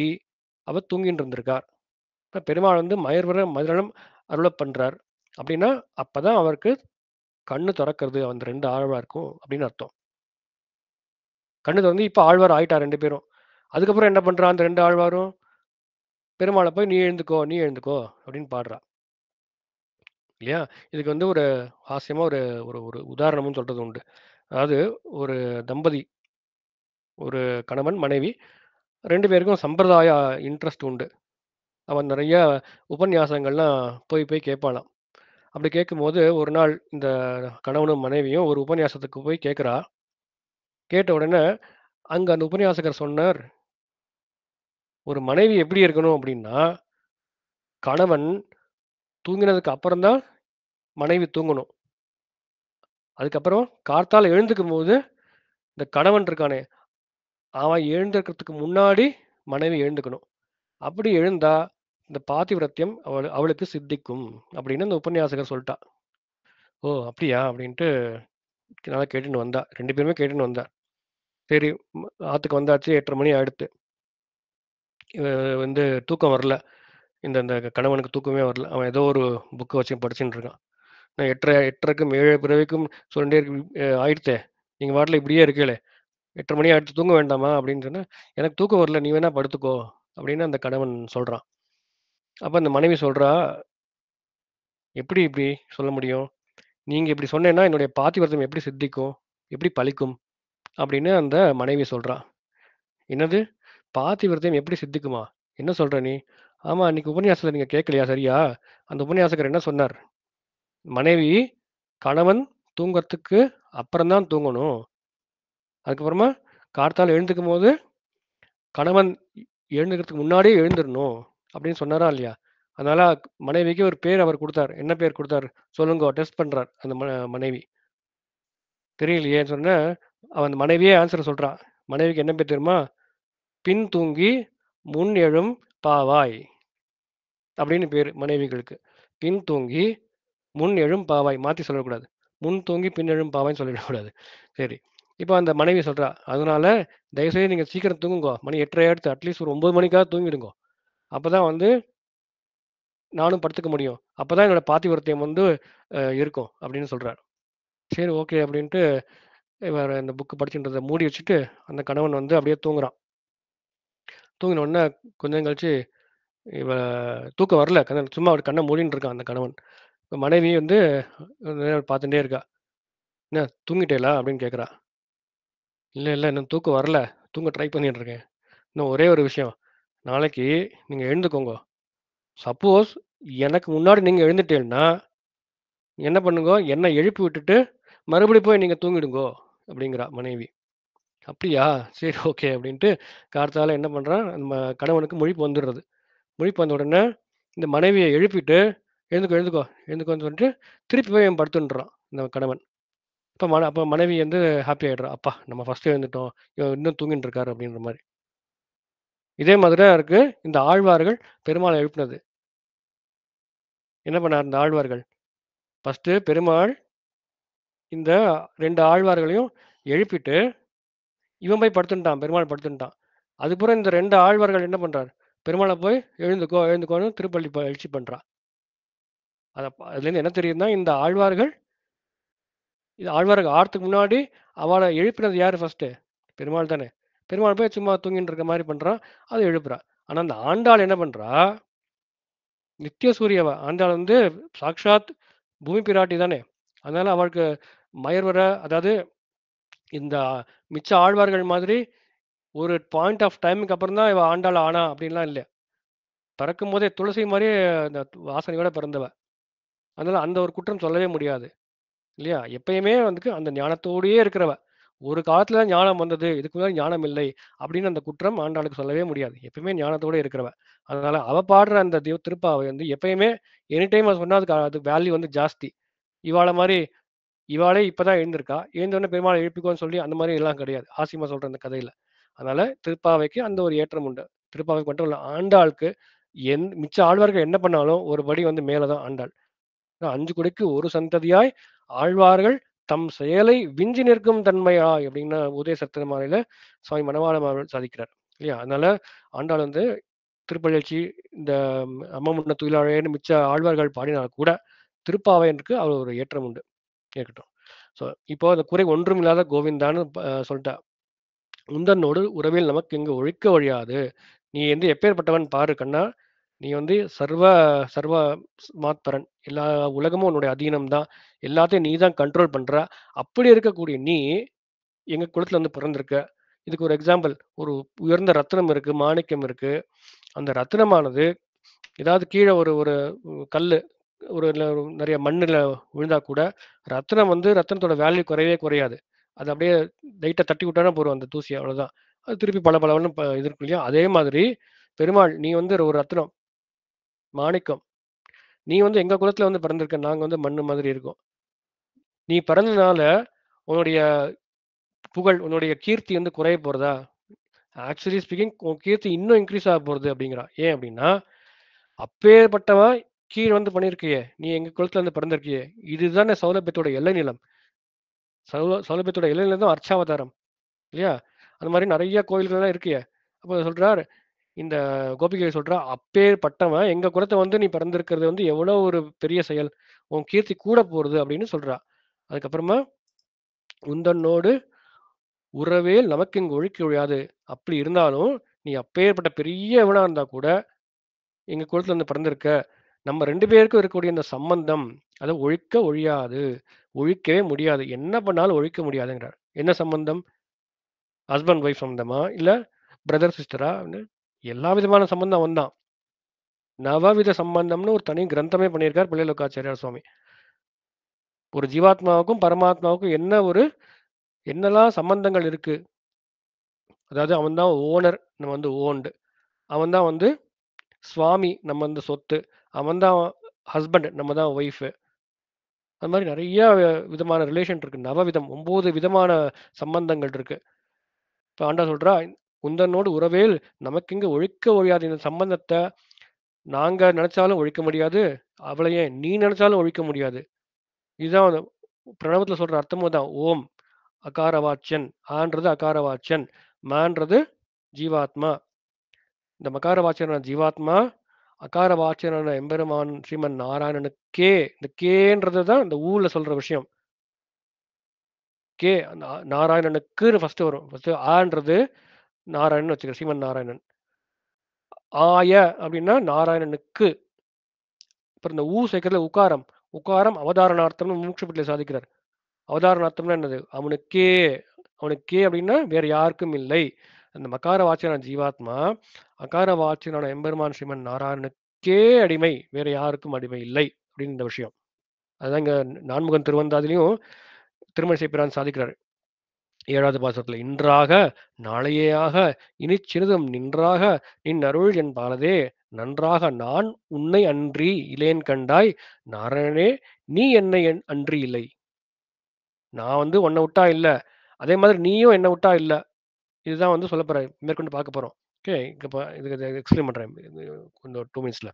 அவர் தூங்கிட்டு இருந்திருக்கார். இப்ப பெருமாள் வந்து மயர்வர மதுரம் அருளப் பண்றார் அப்படின்னா அப்பதான் அவருக்கு கண்ணு திறக்கிறது அந்த 2 ஆழ்வாருக்கும் அப்படின்னு அர்த்தம். கண்ணு திறந்து இப்ப ஆழ்வார் ஆயிட்டா 2 பேரும். அதுக்கப்புறம் என்ன பண்றா அந்த 2 ஆழ்வாரும்? பெருமாளை போய் நீ எழுந்துக்கோ நீ எழுந்துக்கோ அப்படின்னு பாடுறா இல்லையா? இதுக்கு வந்து ஒரு ஹாஸ்யமா ஒரு ஒரு ஒரு உதாரணமும் சொல்றது உண்டு. அதாவது ஒரு தம்பதி, ஒரு கணவன் மனைவி 2 பேருக்கும் சம்பிரதாய இன்ட்ரெஸ்ட் உண்டு. அவன் நிறைய உபன்யாசங்கள்லாம் போய் போய் கேட்பானாம். அப்படி கேட்கும்போது ஒரு நாள் இந்த கணவனும் மனைவியும் ஒரு உபன்யாசத்துக்கு போய் கேட்குறா. கேட்ட உடனே அங்க அந்த உபன்யாசகர் சொன்னார், ஒரு மனைவி எப்படி இருக்கணும் அப்படின்னா, கணவன் தூங்கினதுக்கு அப்புறம் தான் மனைவி தூங்கணும். அதுக்கப்புறம் கார்த்தால எழுந்துக்கும் போது இந்த கணவன் இருக்கானே, அவன் எழுந்திருக்கிறதுக்கு முன்னாடி மனைவி எழுந்துக்கணும். அப்படி எழுந்தா இந்த பாதிவிரத்தியம் அவளுக்கு சித்திக்கும் அப்படின்னு அந்த உபன்யாசகர் சொல்லிட்டா. ஓ அப்படியா அப்படின்ட்டு நல்லா கேட்டுன்னு வந்தா, 2 பேருமே கேட்டுன்னு வந்தா. சரி, ஆத்துக்கு வந்தாச்சு, 8:30 மணி ஆயிடுத்து. இவ வந்து தூக்கம் வரல. இந்த இந்த கணவனுக்கு தூக்கமே வரல. அவன் ஏதோ ஒரு புக்க வச்சு படிச்சுட்டு இருக்கான். நான் 8:30க்கும் 7 பிறவிக்கும் சொல்லிட்டே இருக்கு ஆயிடுத்தே. நீங்க பாட்டுல இப்படியே இருக்கீங்களே. 8:30 மணி ஆயிடுச்சு தூங்க வேண்டாமா அப்படின்னு சொன்னா, எனக்கு தூக்கம் வரல நீ வேணா படுத்துக்கோ அப்படின்னு அந்த கணவன் சொல்றான். அப்ப அந்த மனைவி சொல்றா, எப்படி இப்படி சொல்ல முடியும்? நீங்க இப்படி சொன்னேன்னா என்னுடைய பாதிவிரதம் எப்படி சித்திக்கும்? எப்படி பலிக்கும்? அப்படின்னு அந்த மனைவி சொல்றா. என்னது? பாதிவிரத்தியம் எப்படி சித்திக்குமா? என்ன சொல்ற நீ? ஆமா, அன்னைக்கு உபன்யாசத்துல நீங்க கேட்கலையா சரியா? அந்த உபன்யாசகர் என்ன சொன்னார்? மனைவி கணவன் தூங்கறதுக்கு அப்புறம் தான் தூங்கணும். அதுக்கப்புறமா கார்த்தால எழுந்துக்கும்போது கணவன் எழுந்துக்கிறதுக்கு முன்னாடியே எழுந்திரணும் அப்படின்னு சொன்னாரா இல்லையா? அதனால மனைவிக்கு ஒரு பேர் அவர் குடுத்தார். என்ன பேர் குடுத்தார்? சொல்லுங்கோ டெஸ்ட் பண்றார் அந்த மனைவி. தெரியலையேன்னு சொன்னேன். அவன் அந்த மனைவியே ஆன்சர் சொல்றா. மனைவிக்கு என்ன பேர் தெரியுமா? பின் தூங்கி முன் எழும் பாவாய் அப்படின்னு பேரு மனைவிகளுக்கு. பின் தூங்கி முன் எழும் பாவாய் மாத்தி சொல்லக்கூடாது. முன் தூங்கி பின் எழும் பாவாய்ன்னு சொல்லிடக்கூடாது. சரி. இப்போ அந்த மனைவி சொல்றா, அதனால தயவுசெய்து நீங்க சீக்கிரம் தூங்குங்கோ. மணி 8:30 ஆயிடுத்து. அட்லீஸ்ட் ஒரு 9 மணிக்காவது தூங்கிடுங்கோ. அப்பதான் வந்து நானும் படுத்துக்க முடியும். அப்பதான் என்னோட பாதிவிரத்தியம் வந்து இருக்கும் அப்படின்னு சொல்றார். சரி ஓகே அப்படின்ட்டு இவர் இந்த புக் படிச்சுன்றத மூடி வச்சுட்டு அந்த கணவன் வந்து அப்படியே தூங்குறான். தூங்கின உடனே கொஞ்சம் கழிச்சு இவ தூக்கம் வரல. சும்மா அவர் கண்ண மூடின்னு இருக்கான் அந்த கணவன். இப்ப மனைவி வந்து பார்த்துட்டே இருக்கா. "என்ன தூங்கிட்டேலா?" அப்படின்னு கேட்குறா. "இல்ல, இல்ல இன்னும் தூக்கம் வரல. தூங்க ட்ரை பண்ணிட்டு இருக்கேன். இன்னும் ஒரே ஒரு விஷயம். நாளைக்கு நீங்க எழுந்துக்கோங்க. சப்போஸ் எனக்கு முன்னாடி நீங்க எழுந்துட்டேன்னா, என்ன பண்ணுங்கோ, என்ன எழுப்பி விட்டுட்டு மறுபடியும் போய் நீங்க தூங்கிடுங்கோ." அப்படிங்கிறா மனைவி. "அப்படியா? சரி ஓகே." அப்படின்ட்டு கார்த்தால என்ன பண்றான், நம்ம கணவனுக்கு முழிப்பு வந்துடுறது. முழிப்பு வந்த உடனே இந்த மனைவிய எழுப்பிட்டு, "எழுந்துக்கோ, எழுந்துக்கோ, எழுந்துக்கோன்னு" சொல்லிட்டு திருப்பி போய் அவன் படுத்துன்றான் இந்த கணவன். அப்ப மனைவி வந்து ஹாப்பி ஆயிடுறா. அப்பா நம்ம ஃபர்ஸ்ட் எழுந்துட்டோம். இவன் இன்னும் தூங்கிட்டு இருக்காரு அப்படின்ற மாரி. இதே மாதிரி தான் இருக்கு இந்த ஆழ்வார்கள் பெருமாளை எழுப்புனது. என்ன பண்ணார் இந்த ஆழ்வார்கள்? ஃபர்ஸ்ட்டு பெருமாள் இந்த 2 ஆழ்வார்களையும் எழுப்பிட்டு, இவன் போய் படுத்துன்ட்டான். பெருமாள் படுத்துன்ட்டான். அதுக்கப்புறம் இந்த 2 ஆழ்வார்கள் என்ன பண்றார்? பெருமாள போய் எழுந்துக்கோ, எழுந்துக்கோன்னு திருப்பள்ளி எழுச்சி பண்றா. அதுலேருந்து என்ன தெரியுதுன்னா, இந்த ஆழ்வார்கள் இது ஆழ்வார்கள் ஆறதுக்கு முன்னாடி அவள எழுப்பினது யாரு ஃபர்ஸ்ட்டு? பெருமாள் தானே. பெருமாள் போய் சும்மா தூங்கிட்டு இருக்க மாரி பண்றான். அத எழுப்புறா. ஆனா அந்த ஆண்டாள் என்ன பண்றா? நித்திய சூரியவ. ஆண்டாள் வந்து சாக்ஷாத் பூமி பிராட்டி தானே. அதனால அவளுக்கு மயர்வர அதாவது இந்த மிச்ச ஆழ்வார்கள் மாதிரி ஒரு பாயிண்ட் ஆஃப் டைமுக்கு அப்புறம் தான் இவ ஆண்டாள் ஆனா அப்படின்லாம் இல்லை. பிறக்கும் போதே துளசி மாதிரியே அந்த வாசனையோட பிறந்தவ. அதனால அந்த ஒரு குற்றம் சொல்லவே முடியாது இல்லையா? எப்பயுமே வந்து அந்த ஞானத்தோடயே இருக்கிறவ. ஒரு காலத்துல தான் ஞானம் வந்தது, இதுக்கு முன்னாடி ஞானம் இல்லை அப்படின்னு அந்த குற்றம் ஆண்டாளுக்கு சொல்லவே முடியாது. எப்பயுமே ஞானத்தோட இருக்கிறவ. அதனால அவ பாடுற அந்த திருப்பாவை வந்து எப்பயுமே எனி டைம் அவ சொன்னா அதுக்கு வேல்யூ வந்து ஜாஸ்தி. இவாள மாரி இவாளே இப்பதான் எழுந்திருக்கா. எழுந்தவுடனே பெருமாளை எழுப்பிக்கோன்னு சொல்லி அந்த மாதிரி எல்லாம் கிடையாது. ஆசிமா சொல்ற அந்த கதையில. அதனால திருப்பாவைக்கு அந்த ஒரு ஏற்றம் உண்டு. திருப்பாவைக்கு மட்டும் இல்ல, ஆண்டாளுக்கு மிச்ச ஆழ்வார்கள் என்ன பண்ணாலும் ஒரு படி வந்து மேல தான் ஆண்டாள். 5 குடைக்கு ஒரு சந்ததியாய் ஆழ்வார்கள் தம் செயலை விஞ்சி நிற்கும் தன்மையாய் அப்படின்னு உதய சத்திரமாலையில சுவாமி மணவாள மாமன் சாதிக்கிறார் இல்லையா? அதனால ஆண்டாள் வந்து திருப்பள்ளி இந்த அம்மமுன்ன துயிலாழேன்னு மிச்ச ஆழ்வார்கள் பாடினால் கூட திருப்பாவையனுக்கு அவர் ஒரு ஏற்றம் உண்டு. இருக்கட்டும். ஸோ இப்போ அந்த குறை ஒன்றும் இல்லாத கோவிந்தான்னு சொல்லிட்டா. உந்தன்னோடு உறவில் நமக்கு இங்கு ஒழிக்க ஒழியாது. நீ வந்து எப்பேற்பட்டவன் பாரு கண்ணா. நீ வந்து சர்வ சர்வ மாத்பரன். எல்லா உலகமும் உன்னுடைய அதீனம் தான். எல்லாத்தையும் நீ தான் கண்ட்ரோல் பண்ற. அப்படி இருக்கக்கூடிய நீ எங்க குலத்துல வந்து பிறந்திருக்க. இதுக்கு ஒரு எக்ஸாம்பிள். ஒரு உயர்ந்த ரத்தினம் இருக்கு, மாணிக்கம் இருக்கு. அந்த ரத்தினமானது ஏதாவது கீழே ஒரு ஒரு கல்லு ஒரு நிறைய மண்ணுல விழுந்தா கூட ரத்தினம் வந்து ரத்தினத்தோட வேல்யூ குறையவே குறையாது. அது அப்படியே லைட்டா தட்டி விட்டானா போதும் அந்த தூசி அவ்வளவுதான். அது திருப்பி பளபளன்னு இது இருக்கும் இல்லையா? அதே மாதிரி பெருமாள் நீ வந்து ஒரு ரத்தினம், மாணிக்கம். நீ வந்து எங்க குலத்துல வந்து பிறந்திருக்க. நாங்க வந்து மண்ணு மாதிரி இருக்கோம். நீ பிறந்ததுனால உன்னுடைய புகழ், உன்னுடைய கீர்த்தி வந்து குறைய போறதா? ஆக்சுவலி ஸ்பீக்கிங் உன் கீர்த்தி இன்னும் இன்க்ரீஸ் ஆக போறது அப்படிங்கிறா. ஏன் அப்படின்னா, அப்பேற்பட்டவன் கீழ வந்து பண்ணியிருக்கியே. நீ எங்க குலத்துல வந்து பிறந்திருக்கியே. இதுதானே சௌலபியத்தோட எல்லை நிலம். சௌலபியத்தோட எல்லை நிலம் தான் அர்ச்சாவதாரம். இல்லையா? அந்த மாதிரி நிறைய கோயில்கள்லாம் இருக்கே. அப்போ சொல்றார், இந்த கோபிகை சொல்றா, அப்பேற்பட்டவன் எங்க குலத்தை வந்து நீ பிறந்திருக்கிறது வந்து எவ்வளோ ஒரு பெரிய செயல். உன் கீர்த்தி கூட போறது அப்படின்னு சொல்றா. அதுக்கப்புறமா உந்தன்னோடு உறவேல் நமக்கு இங்கு ஒழிக்க ஒழியாது. அப்படி இருந்தாலும் நீ அப்பேற்பட்ட பெரியவனா இருந்தா கூட எங்க குலத்துல இருந்து பிறந்திருக்க. நம்ம 2 பேருக்கும் இருக்கக்கூடிய இந்த சம்பந்தம் அத ஒழிக்க ஒழியாது. ஒழிக்கவே முடியாது. என்ன பண்ணாலும் ஒழிக்க முடியாதுங்கிறார். என்ன சம்பந்தம்? ஹஸ்பண்ட் ஒய்ஃப் சம்பந்தமா? இல்ல பிரதர் சிஸ்டரா? எல்லா விதமான சம்பந்தம் அவன்தான். நவவித சம்பந்தம்னு ஒரு தனி கிரந்தமே பண்ணியிருக்கார் பிள்ளைலோகாச்சாரியார் சுவாமி. ஒரு ஜீவாத்மாவுக்கும் பரமாத்மாவுக்கும் என்னெல்லாம் சம்பந்தங்கள் இருக்கு. அதாவது அவன் தான் ஓனர், நம்ம வந்து ஓன்டு. அவன் தான் வந்து சுவாமி, நம்ம வந்து சொத்து. அவன் தான் ஹஸ்பண்ட், நம்ம தான் ஒய்ஃப். அது மாதிரி நிறைய விதமான ரிலேஷன் இருக்கு. நவவிதம் 9 விதமான சம்பந்தங்கள் இருக்கு. இப்ப ஆண்டா சொல்றா, "உந்தன்னோடு உறவேல் நமக்கிங்கு ஒழிக்க ஒழியாத இந்த சம்பந்தத்த நாங்க நினைச்சாலும் ஒழிக்க முடியாது. அவள ஏன் நீ நினைச்சாலும் ஒழிக்க முடியாது." இதுதான் அந்த பிரணவத்துல சொல்ற அர்த்தமும் தான். ஓம் அகார வாச்சியன், ஆன்றது அகார வாச்சியன், மான்றது ஜீவாத்மா. இந்த மகார வாச்சியனான ஜீவாத்மா, அகார வாச்சியனான எம்பெருமான் ஸ்ரீமன் நாராயணனுக்கே, இந்த கேன்றது தான் இந்த ஊல சொல்ற விஷயம். கே நாராயணனுக்குன்னு ஃபர்ஸ்ட் வரும். ஃபர்ஸ்ட் ஆன்றது நாராயணன் வச்சுக்க, ஸ்ரீமன் நாராயணன். ஆய அப்படின்னா நாராயணனுக்கு. அப்புறம் இந்த ஊ சேர்க்கறதுல உகாரம். உகாரம் அவதாரணார்த்தம்னு மூக்ஷபட்டில சாதிக்கிறார். அவதாரணார்த்தம்னா என்னது? அவனுக்கே. அவனுக்கே அப்படின்னா வேற யாருக்கும் இல்லை. அந்த மகார வாச்சியனான ஜீவாத்மா, அகார வாச்சியனான எம்பெருமான் ஸ்ரீமன் நாராயணனுக்கே அடிமை. வேற யாருக்கும் அடிமை இல்லை அப்படின்னு இந்த விஷயம். அதான் இங்க நான்முகன் திருவந்தாதிலையும் திருமழிசை பிரான் சாதிக்கிறார். 7வது பாசுரத்துல இன்றாக நாளையேயாக இனிச் சிறிதும் நின்றாக நின் அருள் என் பாலதே நன்றாக நான் உன்னை அன்றி இலேன் கண்டாய் நாராயணனே நீ என்னை அன்றி இல்லை. நான் வந்து உன்னை விட்டா இல்ல. அதே மாதிரி நீயும் என்னை விட்டா இல்ல. இதுதான் வந்து சொல்லப் போறேன். மேற்கொண்டு பார்க்க போறோம். ஓகே. இப்ப இதுக்கு எக்ஸ்பிளைன் பண்றேன். இன்னும் 2 மினிட்ஸ்ல.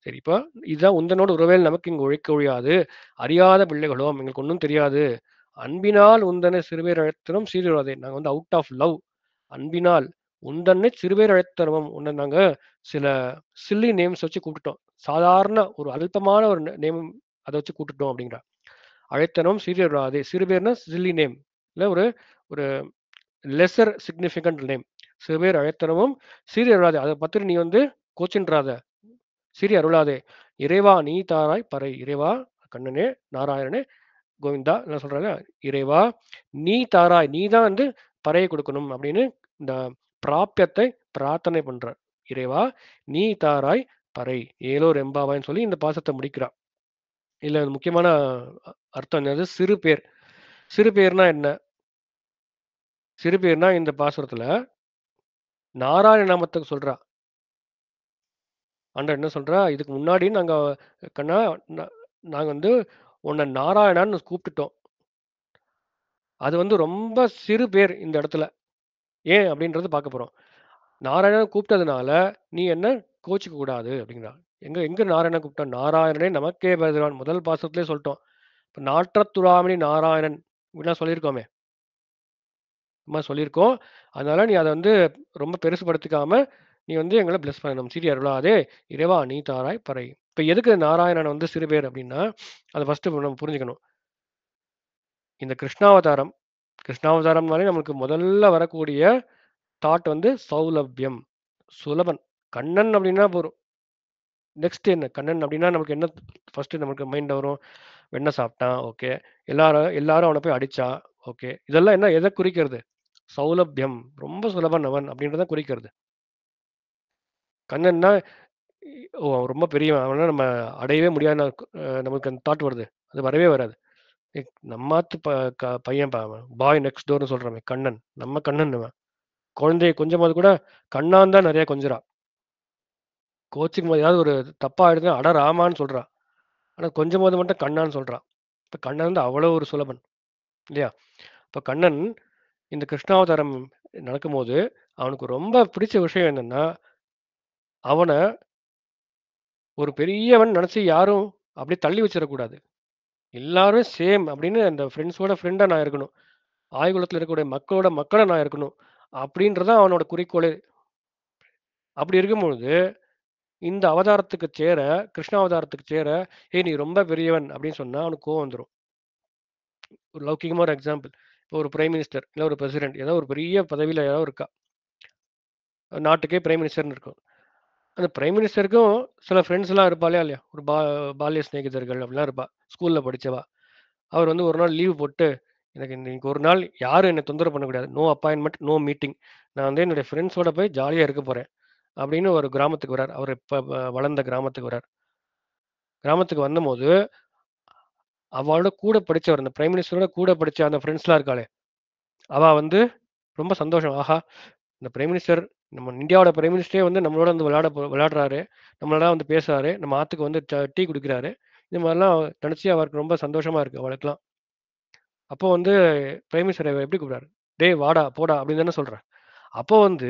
சரி, இப்போ இதுதான் உந்தனோடு உறவேல் நமக்கு இங்கு ஒழிக்க ஒழியாது. அறியாத பிள்ளைகளோம் எங்களுக்கு ஒன்றும் தெரியாது. அன்பினால் உந்தனை சிறுபேர் அழைத்தனும் சீர்வராதே. நாங்க வந்து அவுட் ஆஃப் லவ், அன்பினால் உந்தன்னை சிறுபேர் அழைத்தனமும் உன்னை நாங்க சில சில்லி நேம்ஸ் வச்சு கூப்பிட்டுட்டோம். சாதாரண ஒரு அல்பமான ஒரு நேம் அதை வச்சு கூப்பிட்டுட்டோம் அப்படிங்கிற அழைத்தனம் சீரியராதே. சிறுபேர்னா சில்லி நேம், இல்ல ஒரு ஒரு லெசர் சிக்னிஃபிகண்ட் நேம். சிறுபேர் அழைத்தனமும் சீரியராதே. அதை பத்தி நீ வந்து கோச்சின்றாத, சீரி அருளாதே. இறைவா நீ தாராய் பறை. இறைவா கண்ணனே, நாராயணனே, கோவிந்தா என்ன சொல்றாங்க? இறைவா நீ தாராய், நீ தான் வந்து பறையை கொடுக்கணும் அப்படின்னு இந்த பிராப்பியத்தை பிரார்த்தனை பண்றார். இறைவா நீ தாராய் பறை ஏலோர் எம்பாவாய்ன்னு சொல்லி இந்த பாசத்தை முடிக்கிறார். இதுல முக்கியமான அர்த்தம் என்னது? சிறு பேர். சிறு பேர்னா என்ன? சிறு பேர்னா இந்த பாசுரத்துல நாராயண நாமத்துக்கு சொல்றா. ஆண்டவன் என்ன சொல்றா? இதுக்கு முன்னாடி நாங்க கண்ணா நாங்க வந்து உன்னை நாராயணான்னு கூப்பிட்டுட்டோம். அது வந்து ரொம்ப சிறு பேர் இந்த இடத்துல. ஏன் அப்படின்றது பார்க்க போறோம். நாராயணன் கூப்பிட்டதுனால நீ என்ன கோச்சிக்க கூடாது அப்படிங்கிறா. எங்க எங்க நாராயணன் கூப்பிட்டோம்? நாராயணனே நமக்கே பதிலான் முதல் பாசத்திலே சொல்லிட்டோம். இப்ப நாற்றத்துழாமணி நாராயணன் இப்படிலாம் சொல்லியிருக்கோமே. நம்ம சொல்லியிருக்கோம். அதனால நீ அத வந்து ரொம்ப பெருசுபடுத்திக்காம நீ வந்து எங்கள பிளெஸ் பண்ணணும். சிறிய அருளாதே இறைவா நீ தாராய் பறை. இப்ப எதுக்கு நாராயணன் வந்து சிறு பேர் அப்படின்னா, அத ஃபர்ஸ்ட் நம்ம புரிஞ்சுக்கணும். இந்த கிருஷ்ணாவதாரம் கிருஷ்ணாவதாரம்னாலே நமக்கு முதல்ல வரக்கூடிய தாட் வந்து சௌலபியம். சுலபன். கண்ணன் அப்படின்னா போதும். நெக்ஸ்ட் என்ன? கண்ணன் அப்படின்னா நமக்கு என்ன ஃபர்ஸ்ட் நமக்கு மைண்ட்ல வரும்? வெண்ணெ சாப்பிட்டான். ஓகே. எல்லாரும் எல்லாரும் அவன போய் அடிச்சா. ஓகே. இதெல்லாம் என்ன எத குறிக்கிறது? சௌலபியம். ரொம்ப சுலபன் அவன் அப்படின்றத குறிக்கிறது. கண்ணன்னா ஓ! அவன் ரொம்ப பெரியவன். அவன நம்ம அடையவே முடியாதுன்னு நமக்கு அந்த தாட் வருது. அது வரவே வராது. நம்மாத்து பையன்பா அவன். பாய் நெக்ஸ்ட் டோர்ன்னு சொல்றோமே கண்ணன். நம்ம கண்ணன் அவன். குழந்தைய கொஞ்சும்போது கூட கண்ணான்னு தான் நெறைய கொஞ்சுறா. கோச்சிக்கும்போது ஏதாவது ஒரு தப்பா ஆயிடுச்சுன்னா, அட ராமான்னு சொல்றா. ஆனா கொஞ்சும்போது மட்டும் கண்ணான்னு சொல்றா. இப்ப கண்ணன் வந்து அவ்வளோ ஒரு சுலபன். இல்லையா? இப்ப கண்ணன் இந்த கிருஷ்ணாவதாரம் நடக்கும்போது, அவனுக்கு ரொம்ப பிடிச்ச விஷயம் என்னன்னா, அவன ஒரு பெரியவன் நெனச்சு யாரும் அப்படியே தள்ளி வச்சிறக்கூடாது. எல்லாரும் சேம் அப்படின்னு அந்த ஃப்ரெண்ட்ஸோட ஃப்ரெண்டா நான் இருக்கணும். ஆய்குலத்துல இருக்கக்கூடிய மக்களோட மக்களா நான் இருக்கணும். அப்படின்றது தான் அவனோட குறிக்கோளே. அப்படி இருக்கும்பொழுது, இந்த அவதாரத்துக்கு சேர, கிருஷ்ண அவதாரத்துக்கு சேர, "ஏய் நீ ரொம்ப பெரியவன்" அப்படின்னு சொன்னா அவனுக்கு கோவம் வந்துரும். ஒரு லௌகிகமா ஒரு எக்ஸாம்பிள். இப்போ ஒரு பிரைம் மினிஸ்டர், இல்ல ஒரு பிரசிடென்ட் ஏதோ ஒரு பெரிய பதவியில யாரோ இருக்கா. நாட்டுக்கே பிரைம் மினிஸ்டர்ன்னு இருக்கும். அந்த பிரைம் மினிஸ்டருக்கும் சில ஃப்ரெண்ட்ஸ்லாம் இருப்பாளா இல்லையா? ஒரு பால்ய சிநேகிதர்கள் அப்படிலாம் இருப்பா. ஸ்கூல்ல படிச்சவா. அவர் வந்து ஒரு நாள் லீவ் போட்டு, எனக்கு இன்னைக்கு ஒரு நாள் யாரும் என்ன தொந்தரவு பண்ணக்கூடாது. No appointment, no meeting. நான் வந்து என்னுடைய ஃப்ரெண்ட்ஸோட போய் ஜாலியா இருக்க போறேன். அப்படின்னு ஒரு கிராமத்துக்கு வரார். அவர் இப்ப வளர்ந்த கிராமத்துக்கு வரார். கிராமத்துக்கு வந்தபோது, அவளோட கூட படிச்சவர், அந்த பிரைம் மினிஸ்டரோட கூட படிச்ச அந்த ஃப்ரெண்ட்ஸ்லாம் இருக்காளே, அவ வந்து ரொம்ப சந்தோஷம். ஆஹா! இந்த பிரைம் மினிஸ்டர் நம்ம இந்தியாவோட பிரைம் மினிஸ்டரே வந்து நம்மளோட வந்து விளையாடுறாரு. நம்மளோட வந்து பேசுறாரு. நம்ம ஆத்துக்கு வந்து டீ குடிக்கிறாரு. இந்த மாரிலாம் நெனச்சு அவருக்கு ரொம்ப சந்தோஷமா இருக்கு அவளுக்கெல்லாம். அப்போ வந்து பிரைம் மினிஸ்டர எப்படி கூப்பிடுறாரு? "டேய் வாடா, போடா" அப்படின்னு தானே சொல்றார். அப்போ வந்து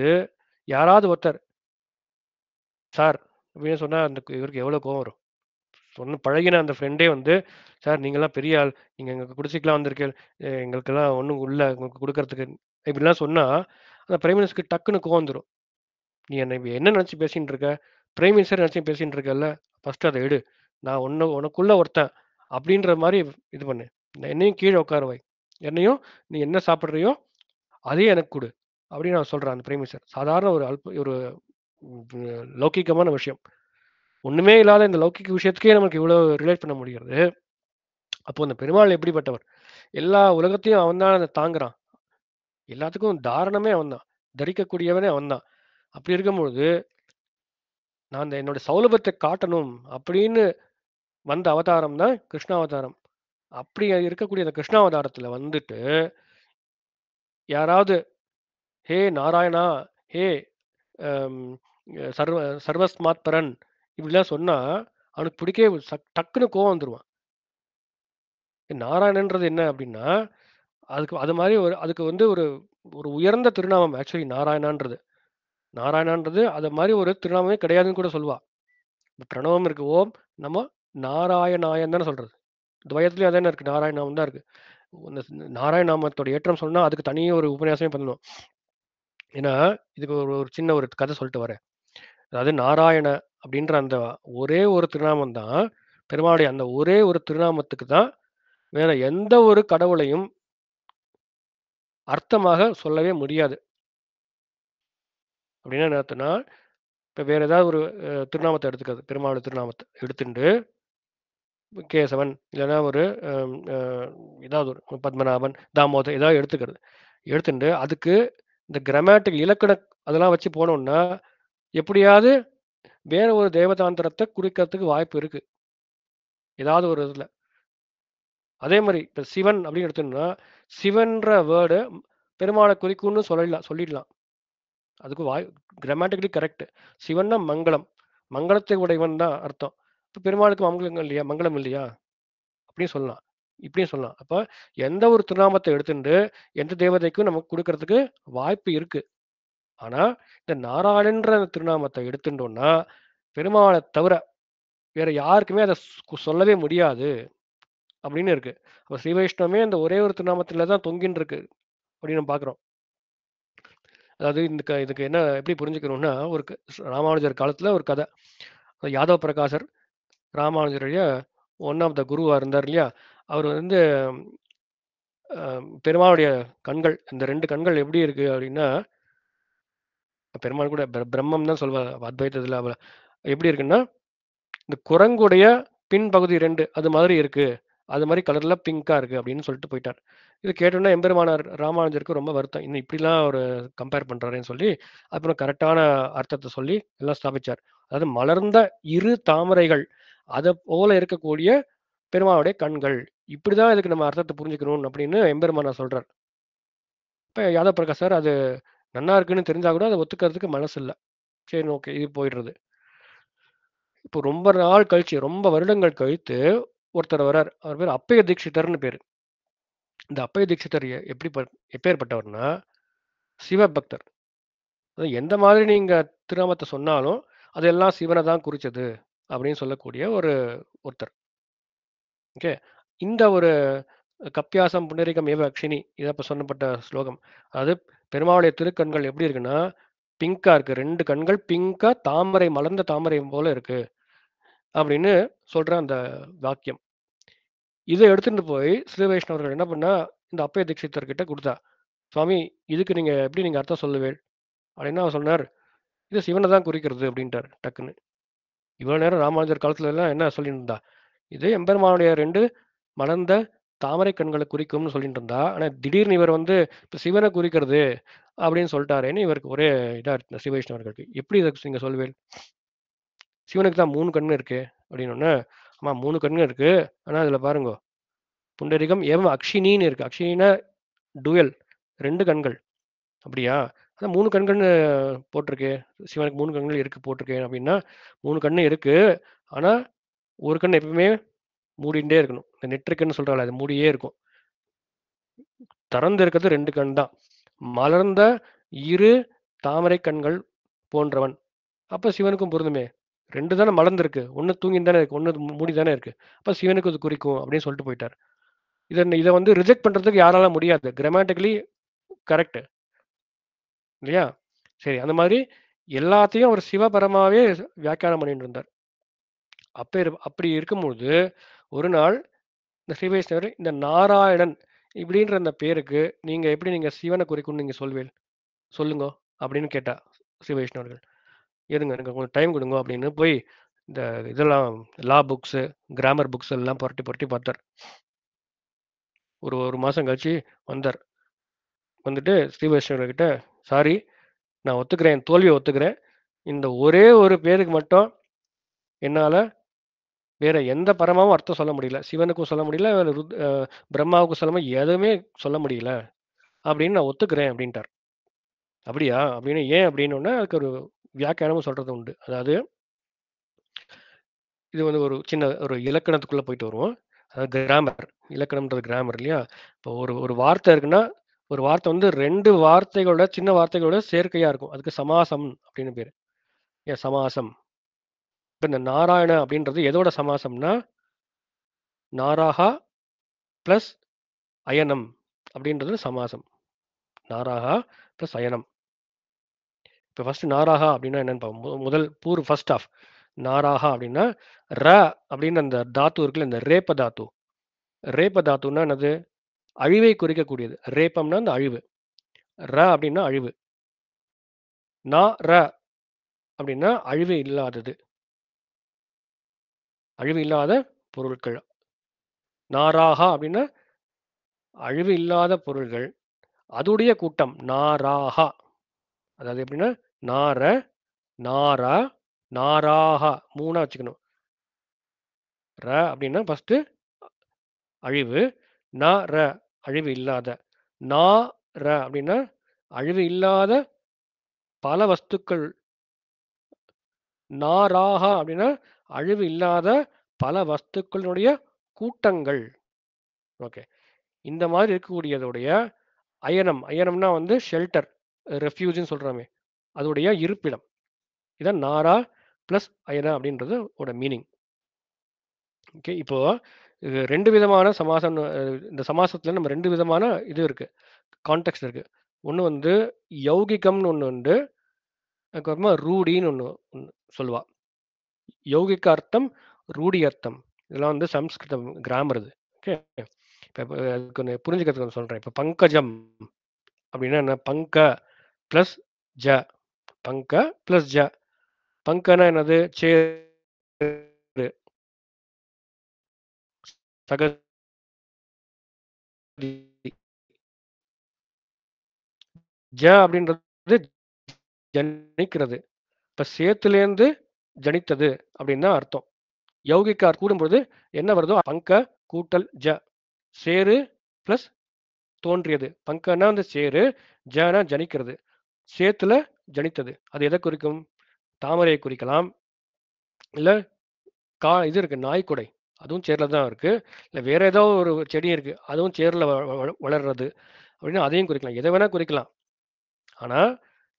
யாராவது ஒருத்தர், "சார்" அப்படின்னு சொன்னா அந்த இவருக்கு எவ்வளோ கோவம் வரும். சொன்ன பழகின அந்த ஃப்ரெண்டே வந்து, "சார் நீங்கலாம் பெரிய ஆள். நீங்க எங்க குடிசைக்குலாம் வந்திருக்கீல். எங்களுக்கெல்லாம் ஒண்ணும் இல்ல உங்களுக்கு குடுக்கறதுக்கு." இப்படிலாம் சொன்னா, அந்த பிரைம் மினிஸ்டருக்கு டக்குனு கோவம் வந்துரும். "நீ என்ன என்ன நெனச்சு பேசின்ட்டு இருக்க? பிரைம் மினிஸ்டர் நெனச்சு பேசின்ட்டு இருக்கல்ல. ஃபர்ஸ்ட்டு அத எடு. நான் உனக்குள்ள ஒருத்தன்." அப்படின்ற மாரி இது பண்ணு. என்னையும் கீழ உட்கார வை. என்னையும் நீ என்ன சாப்பிடுறியோ, அதையும் எனக்கு குடு. அப்படின்னு நான் சொல்றேன் அந்த பிரைம் மினிஸ்டர். சாதாரண ஒரு ஒரு லௌகீகமான விஷயம். ஒண்ணுமே இல்லாத இந்த லௌகிக விஷயத்துக்கே நமக்கு இவ்வளோ ரிலேட் பண்ண முடிகிறது. அப்போ அந்த பெருமாள் எப்படிப்பட்டவர்? எல்லா உலகத்தையும் அவன் தான் தாங்குறான். எல்லாத்துக்கும் தாரணமே அவன் தான். தரிக்கக்கூடியவனே அவன் தான். அப்படி இருக்கும்பொழுது, நான் அந்த என்னோட சௌலபத்தை காட்டணும் அப்படின்னு வந்த அவதாரம் தான் கிருஷ்ணாவதாரம். அப்படி இருக்கக்கூடிய அந்த கிருஷ்ணாவதாரத்துல வந்துட்டு, யாராவது "ஹே நாராயணா, ஹே அம் சர்வ சர்வஸ்மாத்பரன்" இப்படிலாம் சொன்னா, அவனுக்கு பிடிக்கவே டக்குனு கோவம் வந்துருவான். நாராயணன்றது என்ன அப்படின்னா, அதுக்கு அது மாரி அதுக்கு வந்து ஒரு ஒரு உயர்ந்த திருநாமம் ஆக்சுவலி நாராயணான்றது. நாராயணான்றது அது மாரி ஒரு திருநாமமே கிடையாதுன்னு கூட சொல்லுவா. இந்த பிரணவம் இருக்கு. ஓம் நமோ நாராயணாயன்னு தானே சொல்றது. துவயத்திலயும் அதானே இருக்கு. நாராயண நாமம் தான் இருக்கு. இந்த நாராயண நாமத்தோட ஏற்றம் சொன்னா, அதுக்கு தனி ஒரு உபன்யாசமே பண்ணணும். ஏன்னா, இதுக்கு ஒரு ஒரு சின்ன ஒரு கதை சொல்லிட்டு வரேன். அதாவது நாராயண அப்படின்ற அந்த ஒரே ஒரு திருநாமம் தான், பெருமாளுடைய அந்த ஒரே ஒரு திருநாமத்துக்கு தான் வேற எந்த ஒரு கடவுளையும் அர்த்தமாக சொல்லவே முடியாது. அப்படின்னா என்ன அர்த்தம்னா, இப்ப வேற ஏதாவது ஒரு திருநாமத்த எடுத்துக்கிறது. பெருமாள் திருநாமத்த எடுத்துண்டு, கேசவன் இல்லன்னா ஒரு அம் அ ஏதாவது ஒரு பத்மநாபன், தாமோதர் ஏதாவது எடுத்துக்கிறது. எடுத்துண்டு அதுக்கு இந்த கிராமட்டிக் இலக்கண அதெல்லாம் வச்சு போனோம்னா எப்படியாவது வேற ஒரு தேவதாந்திரத்தை குறிக்கிறதுக்கு வாய்ப்பு இருக்கு ஏதாவது ஒரு இதுல. அதே மாதிரி இப்ப சிவன் அப்படின்னு எடுத்தோம்னா சிவன்ற வேர்டு பெருமாளை குறிக்கும்னு சொல்லிடலாம். அதுக்கு கிராமட்டிக்கலி கரெக்ட். சிவன்னா மங்களம், மங்களத்தை உடையவன் தான் அர்த்தம். இப்போ பெருமாளுக்கு மங்களம் இல்லையா, மங்களம் இல்லையா அப்படின்னு சொல்லலாம், இப்படியும் சொல்லலாம். அப்போ எந்த ஒரு திருநாமத்தை எடுத்துட்டு எந்த தேவதைக்கும் நமக்கு கொடுக்கறதுக்கு வாய்ப்பு இருக்கு. ஆனா இந்த நாராயணன்ற திருநாமத்தை எடுத்துட்டோம்னா பெருமாளை தவிர வேற யாருக்குமே அதை சொல்லவே முடியாது அப்படின்னு இருக்கு. அப்போ ஸ்ரீ வைஷ்ணவமே அந்த ஒரே ஒரு திருநாமத்துல தான் தொங்கின்னு இருக்கு அப்படின்னு நம்ம பார்க்குறோம். அதாவது இதுக்கு என்ன எப்படி புரிஞ்சுக்கணும்னா ஒரு ராமானுஜர் காலத்துல ஒரு கதை. யாதவ பிரகாசர் ராமானுஜருடைய ஒன் ஆஃப் த குருவா இருந்தார் இல்லையா. அவர் வந்து பெருமாளுடைய கண்கள், இந்த ரெண்டு கண்கள் எப்படி இருக்கு அப்படின்னா பெருமாள் கூட பிரம்மம் தான் சொல்வார் அத்வைத்தத்தில். அவ எப்படி இருக்குன்னா இந்த குரங்குடைய பின்பகுதி ரெண்டு அது மாதிரி இருக்கு, அது மாதிரி கலர்ல பிங்கா இருக்கு அப்படின்னு சொல்லிட்டு போயிட்டார். இது கேட்டோன்னா எம்பெருமானார் ராமானுஜருக்கு ரொம்ப வருத்தம், இன்னும் இப்படிலாம் ஒரு கம்பேர் பண்றாருன்னு சொல்லி அப்புறம் கரெக்டான அர்த்தத்தை சொல்லி எல்லாம் ஸ்தாபிச்சார். அதாவது மலர்ந்த இரு தாமரைகள் அதை போல இருக்கக்கூடிய பெருமாளுடைய கண்கள், இப்படிதான் இதுக்கு நம்ம அர்த்தத்தை புரிஞ்சுக்கணும் அப்படின்னு எம்பெருமானார் சொல்றார். இப்ப யாதவ பிரகாஷ் சார் அது நன்னா இருக்குன்னு தெரிஞ்சா கூட அதை ஒத்துக்கிறதுக்கு மனசு இல்லை. சரி, ஓகே, இது போயிடுறது. இப்போ ரொம்ப நாள் கழிச்சு, ரொம்ப வருடங்கள் கழித்து ஒருத்தர் வரார். அவர் பேர் அப்பைய தீட்சிதர்னு பேரு. இந்த அப்பைய தீட்சிதர் எப்பேற்பட்டவர்னா சிவபக்தர். எந்த மாதிரி நீங்க திருநாமத்தை சொன்னாலும் அதெல்லாம் சிவனை தான் குறிச்சது அப்படின்னு சொல்லக்கூடிய ஒருத்தர். ஓகே. இந்த ஒரு கப்பியாசம் புண்டரீகம் ஏவ அக்ஷினி இதை இப்போ சொன்னப்பட்ட ஸ்லோகம். அதாவது பெருமாளுடைய திருக்கண்கள் எப்படி இருக்குன்னா பிங்கா இருக்கு, ரெண்டு கண்கள் பிங்கா தாமரை, மலர்ந்த தாமரை போல இருக்கு அப்படின்னு சொல்ற அந்த வாக்கியம். இதை எடுத்துட்டு போய் ஸ்ரீ வைஷ்ணவர்கள் என்ன பண்ணா இந்த அப்பய தீட்சிதர் கிட்ட கொடுத்தா, சுவாமி இதுக்கு நீங்க அர்த்தம் சொல்லுவேன் அப்படின்னா அவர் சொன்னார், இது சிவனை தான் குறிக்கிறது அப்படின்ட்டார் டக்குன்னு. இவ்வளவு நேரம் ராமானுஜர் காலத்துல எல்லாம் என்ன சொல்லிட்டு இருந்தா, இது எம்பெருமானுடைய ரெண்டு மலர்ந்த தாமரை கண்களை குறிக்கும்னு சொல்லிட்டு இருந்தா, ஆனா திடீர்னு இவர் வந்து இப்ப சிவனை குறிக்கிறது அப்படின்னு சொல்லிட்டாரேன்னு இவருக்கு ஒரே இதா இருக்கு ஸ்ரீ வைஷ்ணவர்களுக்கு. எப்படி இதை நீங்க சொல்லுவேன், சிவனுக்கு தான் 3 கண்ணு இருக்கு அப்படின்னு. ஆமா 3 கண்ணு இருக்கு, ஆனா அதுல பாருங்க புண்டரிகம் ஏவம் அக்ஷினின்னு இருக்கு. அக்ஷினா டுவெல், ரெண்டு கண்கள். அப்படியா, அதான் 3 கண்கள்னு போட்டிருக்கு, சிவனுக்கு 3 கண்கள் இருக்கு போட்டிருக்கேன் அப்படின்னா 3 கண்ணு இருக்கு, ஆனா ஒரு கண் எப்பவுமே மூடிண்டே இருக்கணும். இந்த நெற்றிக்கண்ணு சொல்றாள் அது மூடியே இருக்கும். திறந்து இருக்கிறது 2 கண் தான். மலர்ந்த இரு தாமரை கண்கள் போன்றவன். அப்ப சிவனுக்கும் பொருந்துமே. 2 தானே மலர்ந்திருக்கு, ஒன்னு தூங்கின்னு தானே இருக்கு, ஒன்னு மூடி தானே இருக்கு. அப்ப சிவனுக்கு அது குறிக்கும் அப்படின்னு சொல்லிட்டு போயிட்டார். இதை வந்து ரிஜெக்ட் பண்றதுக்கு யாரால முடியாது, கிராமட்டிக்கலி கரெக்ட் இல்லையா. சரி, அந்த மாதிரி எல்லாத்தையும் அவர் சிவபரமாவே வியாக்கியானம் பண்ணிட்டு இருந்தார். அப்படி இருக்கும்போது ஒரு நாள் இந்த ஸ்ரீ வைஷ்ணவர் இந்த நாராயணன் இப்படின்ற அந்த பேருக்கு நீங்க சிவனை குறிக்கும்னு நீங்க சொல்லுங்க அப்படின்னு கேட்டா ஸ்ரீ வைஷ்ணவர்கள். இருங்க எனக்கு கொஞ்சம் டைம் கொடுங்க அப்படின்னு போய் இந்த இதெல்லாம் லா புக்ஸு கிராமர் புக்ஸ் எல்லாம் புரட்டி புரட்டி பார்த்தார். ஒரு மாசம் கழிச்சு வந்தார். வந்துட்டு ஸ்ரீ வைஷ்ணவர்கிட்ட, சாரி நான் ஒத்துக்கிறேன், தோல்வியை ஒத்துக்கிறேன், இந்த ஒரே ஒரு பேருக்கு மட்டும் என்னால வேற எந்த பரமாவும் அர்த்தம் சொல்ல முடியல, சிவனுக்கும் சொல்ல முடியல, பிரம்மாவுக்கும் சொல்ல முடியல, எதுவுமே சொல்ல முடியல அப்படின்னு நான் ஒத்துக்கிறேன் அப்படின்ட்டார். அப்படியா அப்படின்னு, ஏன் அப்படின்னோடனே அதுக்கு ஒரு வியாக்கியானமும் சொல்றது உண்டு. அதாவது இது வந்து ஒரு சின்ன ஒரு இலக்கணத்துக்குள்ள போயிட்டு வருவோம். அதாவது கிராமர், இலக்கணம்ன்றது கிராமர் இல்லையா. இப்போ ஒரு ஒரு வார்த்தை இருக்குன்னா ஒரு வார்த்தை வந்து ரெண்டு வார்த்தைகளோட சின்ன வார்த்தைகளோட சேர்க்கையா இருக்கும், அதுக்கு சமாசம் அப்படின்னு பேரு. ஏன் சமாசம். இப்போ இந்த நாராயண அப்படின்றது எதோட சமாசம்னா நாராகா பிளஸ் அயனம் அப்படின்றது சமாசம். நாராகா பிளஸ் அயனம். இப்போ ஃபர்ஸ்ட் நாராகா அப்படின்னா என்னன்னு பார்ப்போம். முதல் ஃபர்ஸ்ட் ஆஃப் நாராகா அப்படின்னா ர அப்படின்னு அந்த தாத்து இருக்குல்ல, இந்த ரேப்ப தாத்து. ரேப்ப தாத்துன்னா என்னது, அழிவை குறிக்கக்கூடியது. ரேப்பம்னா அந்த அழிவு, ர அப்படின்னா அழிவு, நா ர அப்படின்னா அழிவு இல்லாதது, அழிவு இல்லாத பொருட்கள். நாராகா அப்படின்னா அழிவு இல்லாத பொருள்கள். அதுடைய கூட்டம் நாராஹா. அதாவது எப்படின்னா நார, நாரா, நாராஹா 3ஆ வச்சுக்கணும். ர அப்படின்னா ஃபர்ஸ்ட் அழிவு, ந ர அழிவு இல்லாத, நா ர அப்படின்னா அழிவு இல்லாத பல வஸ்துக்கள், நாராஹா அப்படின்னா அழிவு இல்லாத பல வஸ்துக்களுடைய கூட்டங்கள். ஓகே, இந்த மாதிரி இருக்கக்கூடியதுடைய அயனம், அயனம்னா வந்து ஷெல்டர், ரெஃப்யூஜ்னு சொல்றோமே, அதோடைய இருப்பிடம். இதான் நாரா பிளஸ் அயனா அப்படின்றது ஓட மீனிங். ஓகே, இப்போ இது ரெண்டு விதமான சமாசம். இந்த சமாசத்துல நம்ம ரெண்டு விதமான இது இருக்கு, கான்டெக்ட் இருக்கு. ஒன்று வந்து யௌகிகம்னு ஒன்று உண்டு, அதுக்கப்புறமா ரூடின்னு ஒன்று சொல்லுவா. யௌகிக அர்த்தம், ரூடி அர்த்தம், இதெல்லாம் வந்து சம்ஸ்கிருதம் கிராமர் இது. ஓகே, இப்போ அதுக்கு ஒன்று புரிஞ்சுக்கிறதுக்கு ஒன்று சொல்கிறேன். இப்போ பங்கஜம் அப்படின்னா என்ன? பங்க ப்ளஸ் ஜ, பங்க ப்ளஸ் ஜ. பங்கனா என்னது? சேரு, சகதி. ஜ அப்படின்றது ஜனிக்கிறது. இப்போ சேத்துலேருந்து ஜனித்தது அப்படின்னு தான் அர்த்தம். யௌகிக்க கூடும்போது என்ன வருதோ பங்க கூட்டல் ஜ, சேரு பிளஸ் தோன்றியது. பங்கனா வந்து சேரு, ஜனா ஜனிக்கிறது, சேத்துல ஜனித்தது. அது எதை குறிக்கும்? தாமரையை குறிக்கலாம், இல்ல இது இருக்கு நாய்க்குடை, அதுவும் சேர்ல தான் இருக்கு, இல்ல வேற ஏதோ ஒரு செடி இருக்கு அதுவும் சேர்ல வளர்றது அப்படின்னு அதையும் குறிக்கலாம், எதை வேணா குறிக்கலாம். ஆனா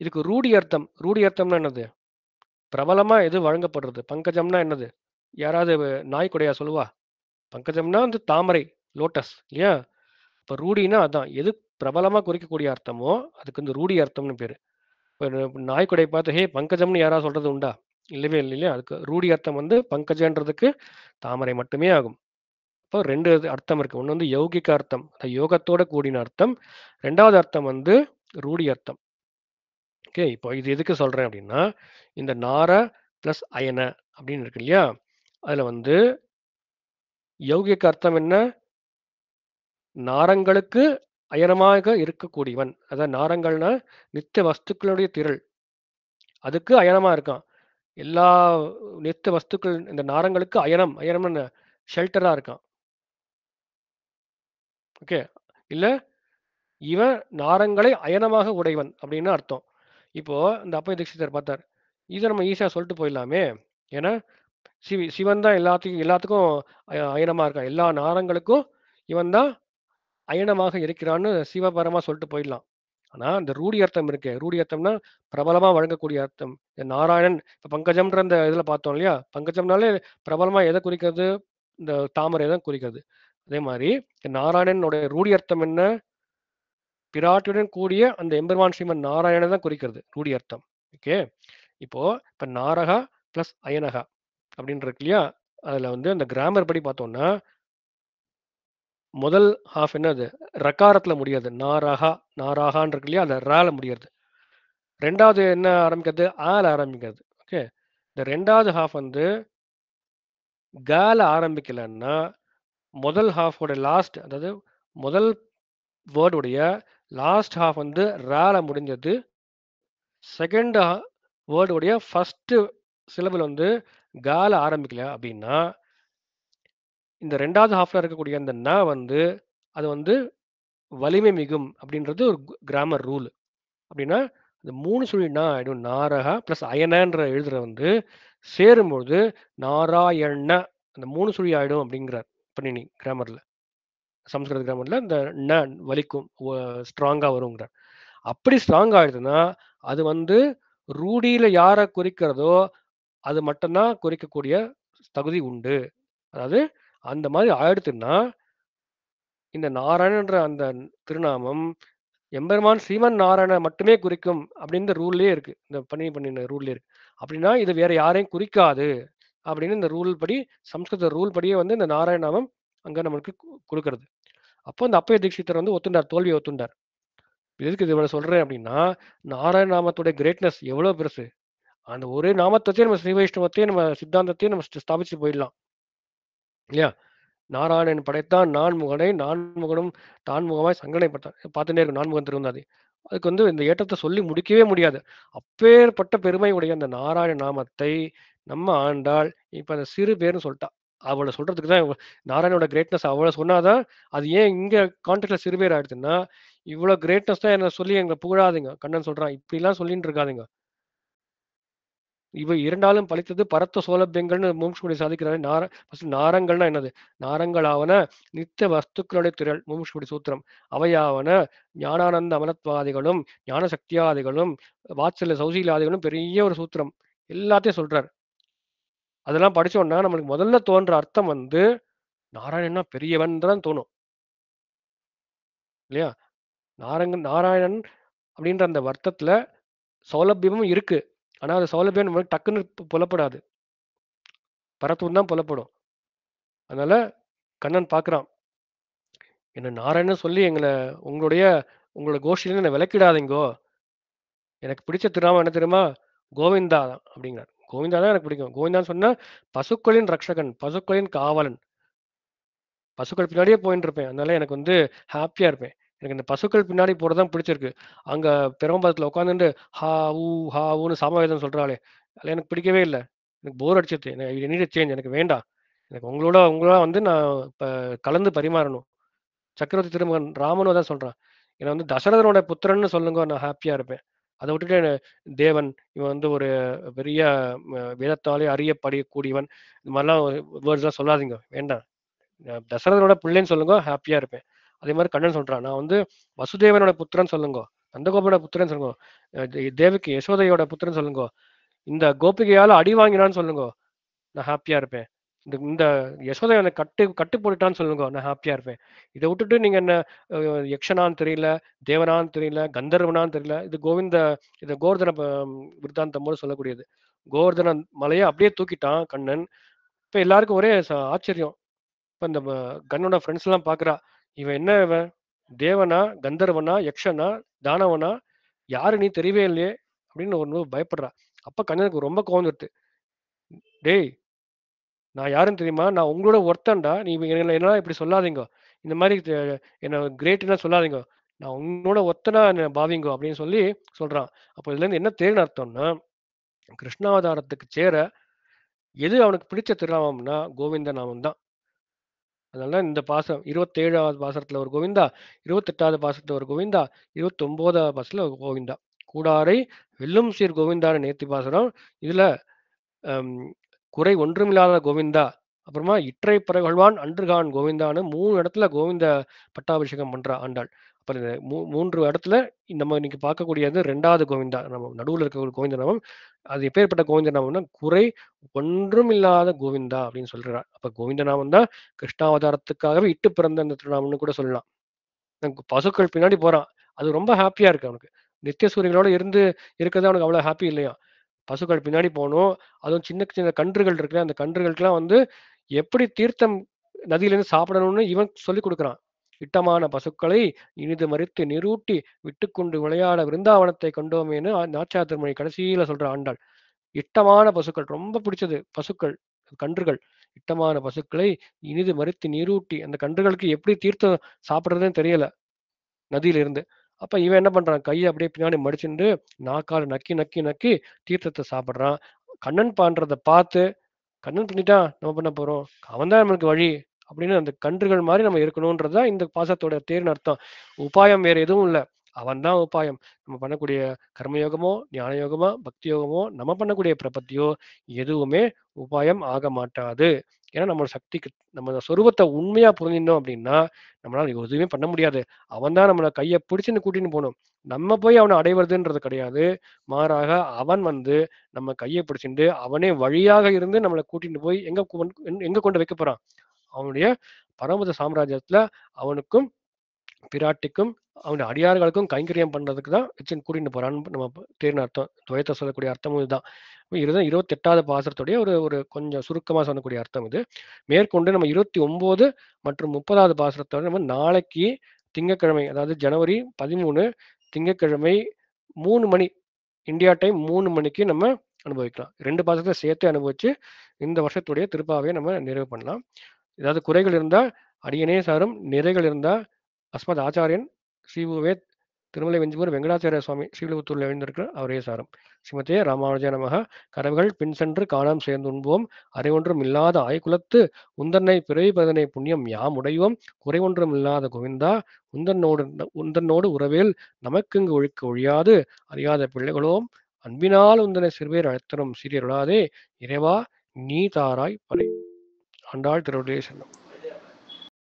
இதுக்கு ரூடி அர்த்தம். ரூடி அர்த்தம்னா என்னது? பிரபலமா எது வழங்கப்படுறது? பங்கஜம்னா என்னது? யாராவது நாய்க்குடையா சொல்லுவா? பங்கஜம்னா வந்து தாமரை, லோட்டஸ் இல்லையா? இப்போ ரூடினா அதான், எது பிரபலமா குறிக்கக்கூடிய அர்த்தமோ அதுக்கு வந்து ரூடி அர்த்தம்னு பேரு. இப்போ நாய்க்குடை பார்த்து ஹே பங்கஜம்னு யாராவது சொல்றது உண்டா? இல்லவே இல்லை இல்லையா? அதுக்கு ரூடி அர்த்தம் வந்து பங்கஜன்றதுக்கு தாமரை மட்டுமே ஆகும். இப்போ ரெண்டு அர்த்தம் இருக்கு. ஒன்று வந்து யௌகிக அர்த்தம், யோகத்தோட கூடின அர்த்தம். ரெண்டாவது அர்த்தம் வந்து ரூடி அர்த்தம். ஓகே, இப்போ இது எதுக்கு சொல்றேன் அப்படின்னா, இந்த நார பிளஸ் அயன அப்படின்னு இருக்கு இல்லையா? அதுல வந்து யௌகிக அர்த்தம் என்ன? நாரங்களுக்கு அயனமாக இருக்கக்கூடியவன். அதாவது நாரங்கள்னா நித்திய வஸ்துக்களுடைய திரள், அதுக்கு அயனமா இருக்கான். எல்லா நித்திய வஸ்துக்கள் இந்த நாரங்களுக்கு அயனம், அயனம் என்ன? ஷெல்டரா இருக்கான். ஓகே, இல்ல இவன் நாரங்களை அயனமாக உடையவன் அப்படின்னு அர்த்தம். இப்போ இந்த அப்பய தீட்சிதர் பார்த்தார், இதை நம்ம ஈஸியா சொல்லிட்டு போயிடலாமே, ஏன்னா சிவன் தான் எல்லாத்துக்கும் அயனமா இருக்கான், எல்லா நாரங்களுக்கும் இவன் தான் அயனமாக இருக்கிறான்னு சிவபரமா சொல்லிட்டு போயிடலாம். ஆனா இந்த ரூடி அர்த்தம் இருக்கு. ரூடி அர்த்தம்னா பிரபலமா வழங்கக்கூடிய அர்த்தம். இந்த நாராயணன் இப்ப பங்கஜம்ன்ற இந்த இதுல பார்த்தோம் இல்லையா? பங்கஜம்னாலே பிரபலமா எதை குறிக்கிறது? இந்த தாமரை தான் குறிக்கிறது. அதே மாதிரி நாராயணனுடைய ரூடி அர்த்தம் என்ன? பிராட்டியுடன் கூடிய அந்த எம்பெருமான் ஸ்ரீமன் நாராயணன் தான் குறிக்கிறது ரூடி அர்த்தம். ஓகே, இப்ப நாரகா பிளஸ் அயனகா அப்படின்னு இருக்கு இல்லையா? அதுல வந்து அந்த கிராமர் படி பார்த்தோம்னா முதல் ஹாஃப் என்னது? ரகாரத்துல முடியாது. நாரகா, நாராகான்னு இருக்கு இல்லையா? அந்த ரால முடியாது. ரெண்டாவது என்ன ஆரம்பிக்கிறது? ஆல ஆரம்பிக்கிறது. ஓகே, இந்த ரெண்டாவது ஹாஃப் வந்து கால ஆரம்பிக்கலன்னா முதல் ஹாஃபோட லாஸ்ட், அதாவது முதல் வேர்டுடைய லாஸ்ட் ஹாஃப் வந்து ரால முடிஞ்சது. செகண்ட் வேர்டுடைய ஃபர்ஸ்ட் சிலபிள் வந்து கால ஆரம்பிக்கல அப்படின்னா இந்த ரெண்டாவது ஹாஃப்ல இருக்கக்கூடிய அந்த ந வந்து அது வந்து வலிமை மிகும் அப்படின்றது ஒரு கிராமர் ரூல். அப்படின்னா இந்த மூணு சுழினா ஆயிடும். நாரகா பிளஸ் அயனன்ற எழுதுற வந்து சேரும்பொழுது நாராயண அந்த மூணு சுழி ஆயிடும் அப்படிங்கிறார் பண்ணினி கிராமர்ல. சமஸ்கிருத கிராமர்ல இந்த ந வலிக்கும், ஸ்ட்ராங்கா வருங்கிறார். அப்படி ஸ்ட்ராங் ஆயிடுதுன்னா அது வந்து ரூடியில யாரை குறிக்கிறதோ அது மட்டும்தான் குறிக்கக்கூடிய தகுதி உண்டு. அதாவது அந்த மாதிரி ஆயிடுத்துன்னா இந்த நாராயணன்ற அந்த திருநாமம் எம்பெருமான் ஸ்ரீமன் நாராயண மட்டுமே குறிக்கும் அப்படின்னு ரூல்லே இருக்கு, இந்த பண்ணின ரூல்லே இருக்கு. அப்படின்னா இது வேற யாரையும் குறிக்காது அப்படின்னு இந்த ரூல் படி, சம்ஸ்கிருத ரூல் படியே வந்து இந்த நாராயணாமம் அங்க நமக்கு கொடுக்கறது. அப்போ இந்த அப்பய தீட்சிதர் வந்து ஒத்துண்டார், தோல்வியை ஒத்துண்டார். எதுக்கு இது இவ்வளவு சொல்றேன் அப்படின்னா, நாராயண நாமத்துடைய கிரேட்னஸ் எவ்வளவு பெருசு. அந்த ஒரே நாமத்தையும் நம்ம ஸ்ரீ வைஷ்ணவத்தையும் நம்ம சித்தாந்தத்தையும் நம்ம ஸ்தாபிச்சு போயிடலாம் இல்லையா? நாராயணன் படைத்தான் நான்முகனை, நான்முகனும் தான்முகமாய் சங்கனைப்பட்டான். பார்த்துட்டே இருக்கும் நான்முகன் திருவந்தாதி. அதுக்கு வந்து இந்த ஏற்றத்தை சொல்லி முடிக்கவே முடியாது. அப்பேற்பட்ட பெருமை உடைய அந்த நாராயண நாமத்தை நம்ம ஆண்டாள் இப்ப அந்த சிறு பேர்ன்னு சொல்லிட்டா. அவள சொல்றதுக்கு தான் நாராயணோட கிரேட்னஸ் அவள சொன்னாதான், அது ஏன் இங்க கான்டெக்ட்ல சிறு பேர் ஆயிடுச்சுன்னா, இவ்வளோ கிரேட்னஸ் தான் என்ன சொல்லி எங்கள புகழாதீங்க. கண்ணன் சொல்றான். இப்படிலாம் சொல்லிட்டு இருக்காதீங்க. இவை இரண்டாலும் பலித்தது பரத்த சோலபியங்கள்னு முமுட்சுமொழி சாதிக்கிறாரு. ஃபர்ஸ்ட் நாரங்கள்னா என்னது? நாரங்களாவன நித்திய வஸ்துக்களுடைய திரள் முமுட்சுமொழி சூத்திரம். அவையாவன ஞானானந்த அமலத்வாதிகளும், ஞான சக்தியாதிகளும், வாத்சல்ய சௌசீலாதிகளும் பெரிய ஒரு சூத்திரம். எல்லாத்தையும் சொல்றார். அதெல்லாம் படிச்சோம்னா நம்மளுக்கு முதல்ல தோன்ற அர்த்தம் வந்து நாராயணன்னா பெரியவன் தான் தோணும். இல்லையா? நாராயணன் அப்படின்ற அந்த அர்த்தத்துல சௌலபியமும் இருக்கு. ஆனா அது சௌலபியம் நம்மளுக்கு டக்குன்னு புலப்படாது. பரத்துவம் தான் புலப்படும். அதனால கண்ணன் பார்க்குறான். என்ன நாராயணன்னு சொல்லி உங்களோட கோஷ்டியில என்ன விலக்கிடாதீங்கோ. எனக்கு பிடிச்ச திருநாமம் என்ன தெரியுமா? கோவிந்தா தான் அப்படிங்கிறார். கோவிந்தா தான் எனக்கு பிடிக்கும். கோவிந்தான்னு சொன்னா பசுக்களின் ரக்ஷகன், பசுக்களின் காவலன். பசுக்கள் பின்னாடியே போயிட்டு இருப்பேன். அதனால எனக்கு வந்து ஹாப்பியா இருப்பேன். எனக்கு இந்த பசுக்கள் பின்னாடி போறது தான் பிடிச்சிருக்கு. அங்க பிரம்மபதத்துல உட்காந்துட்டு ஹா ஊ ஹா ஊன்னு சாமவேதம் சொல்றாளே, அது எனக்கு பிடிக்கவே இல்ல. எனக்கு போர் அடிச்சிருச்சு. I need change. எனக்கு வேண்டாம். எனக்கு உங்களோட வந்து நான் இப்ப கலந்து பரிமாறணும். சக்கரவர்த்தி திருமகன் ராமனும் அதான் சொல்றான். என்ன வந்து தசரதனோட புத்திரன்னு சொல்லுங்க நான் ஹாப்பியா இருப்பேன். அதை விட்டுட்டு தேவன் இவன் வந்து ஒரு பெரிய வேதத்தாலே அறியப்படக்கூடியவன் இந்த மாதிரிலாம் வேர்ட்ஸ்லாம் சொல்லாதீங்க வேண்டாம். தசரதனோட பிள்ளைன்னு சொல்லுங்க ஹாப்பியா இருப்பேன். அதே மாதிரி கண்ணன் சொல்றான் நான் வந்து வசுதேவனோட புத்திரன் சொல்லுங்க, நந்தகோபனோட புத்திரன் சொல்லுங்க, தேவகி யசோதையோட புத்திரன் சொல்லுங்க, இந்த கோபிகையால அடி வாங்கினான்னு சொல்லுங்க, நான் ஹாப்பியா இருப்பேன். இந்த இந்த யசோதை எனக்கு கட்டு போட்டுட்டான்னு சொல்லுங்க நான் ஹாப்பியா இருப்பேன். இதை விட்டுட்டு நீங்க என்ன யக்ஷனான்னு தெரியல, தேவனான்னு தெரியல, கந்தர்வனான்னு தெரியல. இது கோவர்தன விருத்தாந்தம் போது சொல்லக்கூடியது. கோவர்தன மலையை அப்படியே தூக்கிட்டான் கண்ணன். இப்ப எல்லாருக்கும் ஒரே ஆச்சரியம். இப்ப இந்த கண்ணோட ஃப்ரெண்ட்ஸ் எல்லாம் பாக்குறா, இவன் என்ன இவன் தேவனா, கந்தர்வனா, யக்ஷனா, தானவனா, யாரு நீ தெரியவே இல்லையே அப்படின்னு ஒண்ணு பயப்படுறா. அப்ப கண்ணனுக்கு ரொம்ப கோவம் வருது. டேய், நான் யாருன்னு தெரியுமா? நான் உங்களோட ஒருத்தன்டா. நீ என்னலாம் இப்படி சொல்லாதீங்க. இந்த மாரி என்ன கிரேட்லாம் சொல்லாதீங்க. நான் உன்னோட ஒத்தனா என்ன பாவிங்கோ அப்படின்னு சொல்லி சொல்றான். அப்போ இதுலேருந்து என்ன தேர்ன்னு அர்த்தம்னா, கிருஷ்ணாவதாரத்துக்கு சேர எது அவனுக்கு பிடிச்ச திருநாமம்னா கோவிந்த நாமம் தான். அதனால இந்த பாசம் 27வது பாசரத்துல ஒரு கோவிந்தா, 28வது பாசரத்துல ஒரு கோவிந்தா, 29வது பாசத்துல ஒரு கோவிந்தா. கூடாரை வெல்லும் சீர் கோவிந்தான்னு நேத்தி பாசனம். இதுல அம், குறை ஒன்றுமில்லாத கோவிந்தா, அப்புறமா இற்றை பறகொள்வான் அன்றுகான் கோவிந்தான்னு 3 இடத்துல கோவிந்த பட்டாபிஷேகம் பண்றா ஆண்டாள். அப்ப இந்த 3 இடத்துல நம்ம இன்னைக்கு பார்க்கக்கூடியது 2வது கோவிந்தா. நம்ம நடுவுல இருக்க ஒரு கோவிந்த நாமம். அது எப்பேற்பட்ட கோவிந்த நாமம்னா குறை ஒன்றும் இல்லாத கோவிந்தா அப்படின்னு சொல்றார். அப்ப கோவிந்த நாமம் தான் கிருஷ்ணாவதாரத்துக்காகவே இட்டு பிறந்த அந்த திருநாமம்னு கூட சொல்லலாம். பசுக்கள் பின்னாடி போறான். அது ரொம்ப ஹாப்பியா இருக்கு அவனுக்கு. நித்திய சூரியங்களோட இருக்கிறது அவனுக்கு அவ்வளவு ஹாப்பி இல்லையா? பசுக்கள் பின்னாடி போகணும். அதுவும் சின்ன சின்ன கன்றுகள் இருக்குல்ல, அந்த கன்றுகளுக்கெல்லாம் வந்து எப்படி தீர்த்தம் நதியிலிருந்து சாப்பிடணும்னு இவன் சொல்லிக் கொடுக்குறான். இட்டமான பசுக்களை இனிது மறித்து நீரூட்டி விட்டுக்கொண்டு விளையாட விருந்தாவனத்தை கண்டோமேன்னு நாச்சியார் திருமொழி கடைசியில சொல்ற ஆண்டாள். இட்டமான பசுக்கள் ரொம்ப பிடிச்சது பசுக்கள், கன்றுகள். இட்டமான பசுக்களை இனிது மறித்து நீரூட்டி அந்த கன்றுகளுக்கு எப்படி தீர்த்தம் சாப்பிடுறதுன்னு தெரியல நதியில இருந்து. அப்ப இவன் என்ன பண்றான்? கைய அப்படியே பின்னாடி மடிச்சுண்டு, நாக்கால நக்கி, நக்கி, நக்கி தீர்த்தத்த சாப்பிடுறான். கண்ணன் பண்றத பார்த்து, கண்ணன் பண்ணிட்டான், நம்ம பண்ண போறோம். அவன் தான் நம்மளுக்கு வழி. அப்படின்னு அந்த கன்றுகள் மாரி நம்ம இருக்கணும்ன்றது தான் இந்த பாசத்தோட தேர்ன்னு அர்த்தம். உபாயம் வேற எதுவும் இல்ல. அவன் தான் உபாயம். நம்ம பண்ணக்கூடிய கர்மயோகமோ, ஞான யோகமோ, பக்தி யோகமோ, நம்ம பண்ணக்கூடிய பிரபத்தியோ எதுவுமே உபாயம் ஆக மாட்டாது. ஏன்னா நம்ம சக்திக்கு நம்ம சொரூபத்த உண்மையா புரிஞ்சிருந்தோம் அப்படின்னா, நம்மளால எதுவுமே பண்ண முடியாது. அவன் தான் நம்மள கைய பிடிச்சுன்னு கூட்டின்னு போணும். நம்ம போய் அவன அடைவதுன்றது கிடையாது. மாறாக அவன் வந்து நம்ம கைய பிடிச்சுண்டு, அவனே வழியாக இருந்து நம்மள கூட்டிட்டு போய் எங்க கொண்டு வைக்க போறான்? அவனுடைய பரமத சாம்ராஜ்யத்துல அவனுக்கும், பிராட்டிக்கும், அவனுடைய அடியார்களுக்கும் கைங்கரியம் பண்றதுக்கு தான் வச்சு கூட்டிட்டு போறான்னு நம்ம தேர்ன அர்த்தம். துவயத்தை சொல்லக்கூடிய அர்த்தமும் இதுதான். இதுதான் 28வது பாசுரத்துடைய ஒரு ஒரு கொஞ்சம் சுருக்கமா சொல்லக்கூடிய அர்த்தம் இது. மேற்கொண்டு நம்ம 29 மற்றும் 30வது பாசுரத்தோட நம்ம நாளைக்கு திங்கட்கிழமை, அதாவது ஜனவரி 13 திங்கட்கிழமை 3 மணி இந்தியா டைம் 3 மணிக்கு நம்ம அனுபவிக்கலாம். 2 பாசுரத்தை சேர்த்து அனுபவிச்சு இந்த வருஷத்துடைய திருப்பாவையை நம்ம நிறைவு பண்ணலாம். ஏதாவது குறைகள் இருந்தா அடியனே சாரும், நிறைகள் இருந்தா அஸ்மத் ஆச்சாரியன் ஸ்ரீபுவே திருமலை வெஞ்சிபுரம் வெங்கடாச்சாரிய சுவாமி ஸ்ரீவில்லிபுத்தூரில் எழுந்திருக்கிற அவரே சாரும். ஸ்ரீமதே ராமானுஜ நமக. கரவுகள் பின் சென்று காணாம் சேர்ந்து உண்போம், அறிவொன்றும் இல்லாத ஆய்குலத்து உந்தன்னை பிறவி பதனை புண்ணியம் யாம் உடையோம், குறைவொன்றும் இல்லாத கோவிந்தா உந்தன்னோடு உறவேல் நமக்குங்கு ஒழுக்க ஒழியாது, அறியாத பிள்ளைகளோம் அன்பினால் உந்தனை சிறுபேர் அழைத்தனும் சீரியருளாதே, இறைவா நீ தாராய் பறை. ஆண்டாள் திருவடிகளே சரணம்.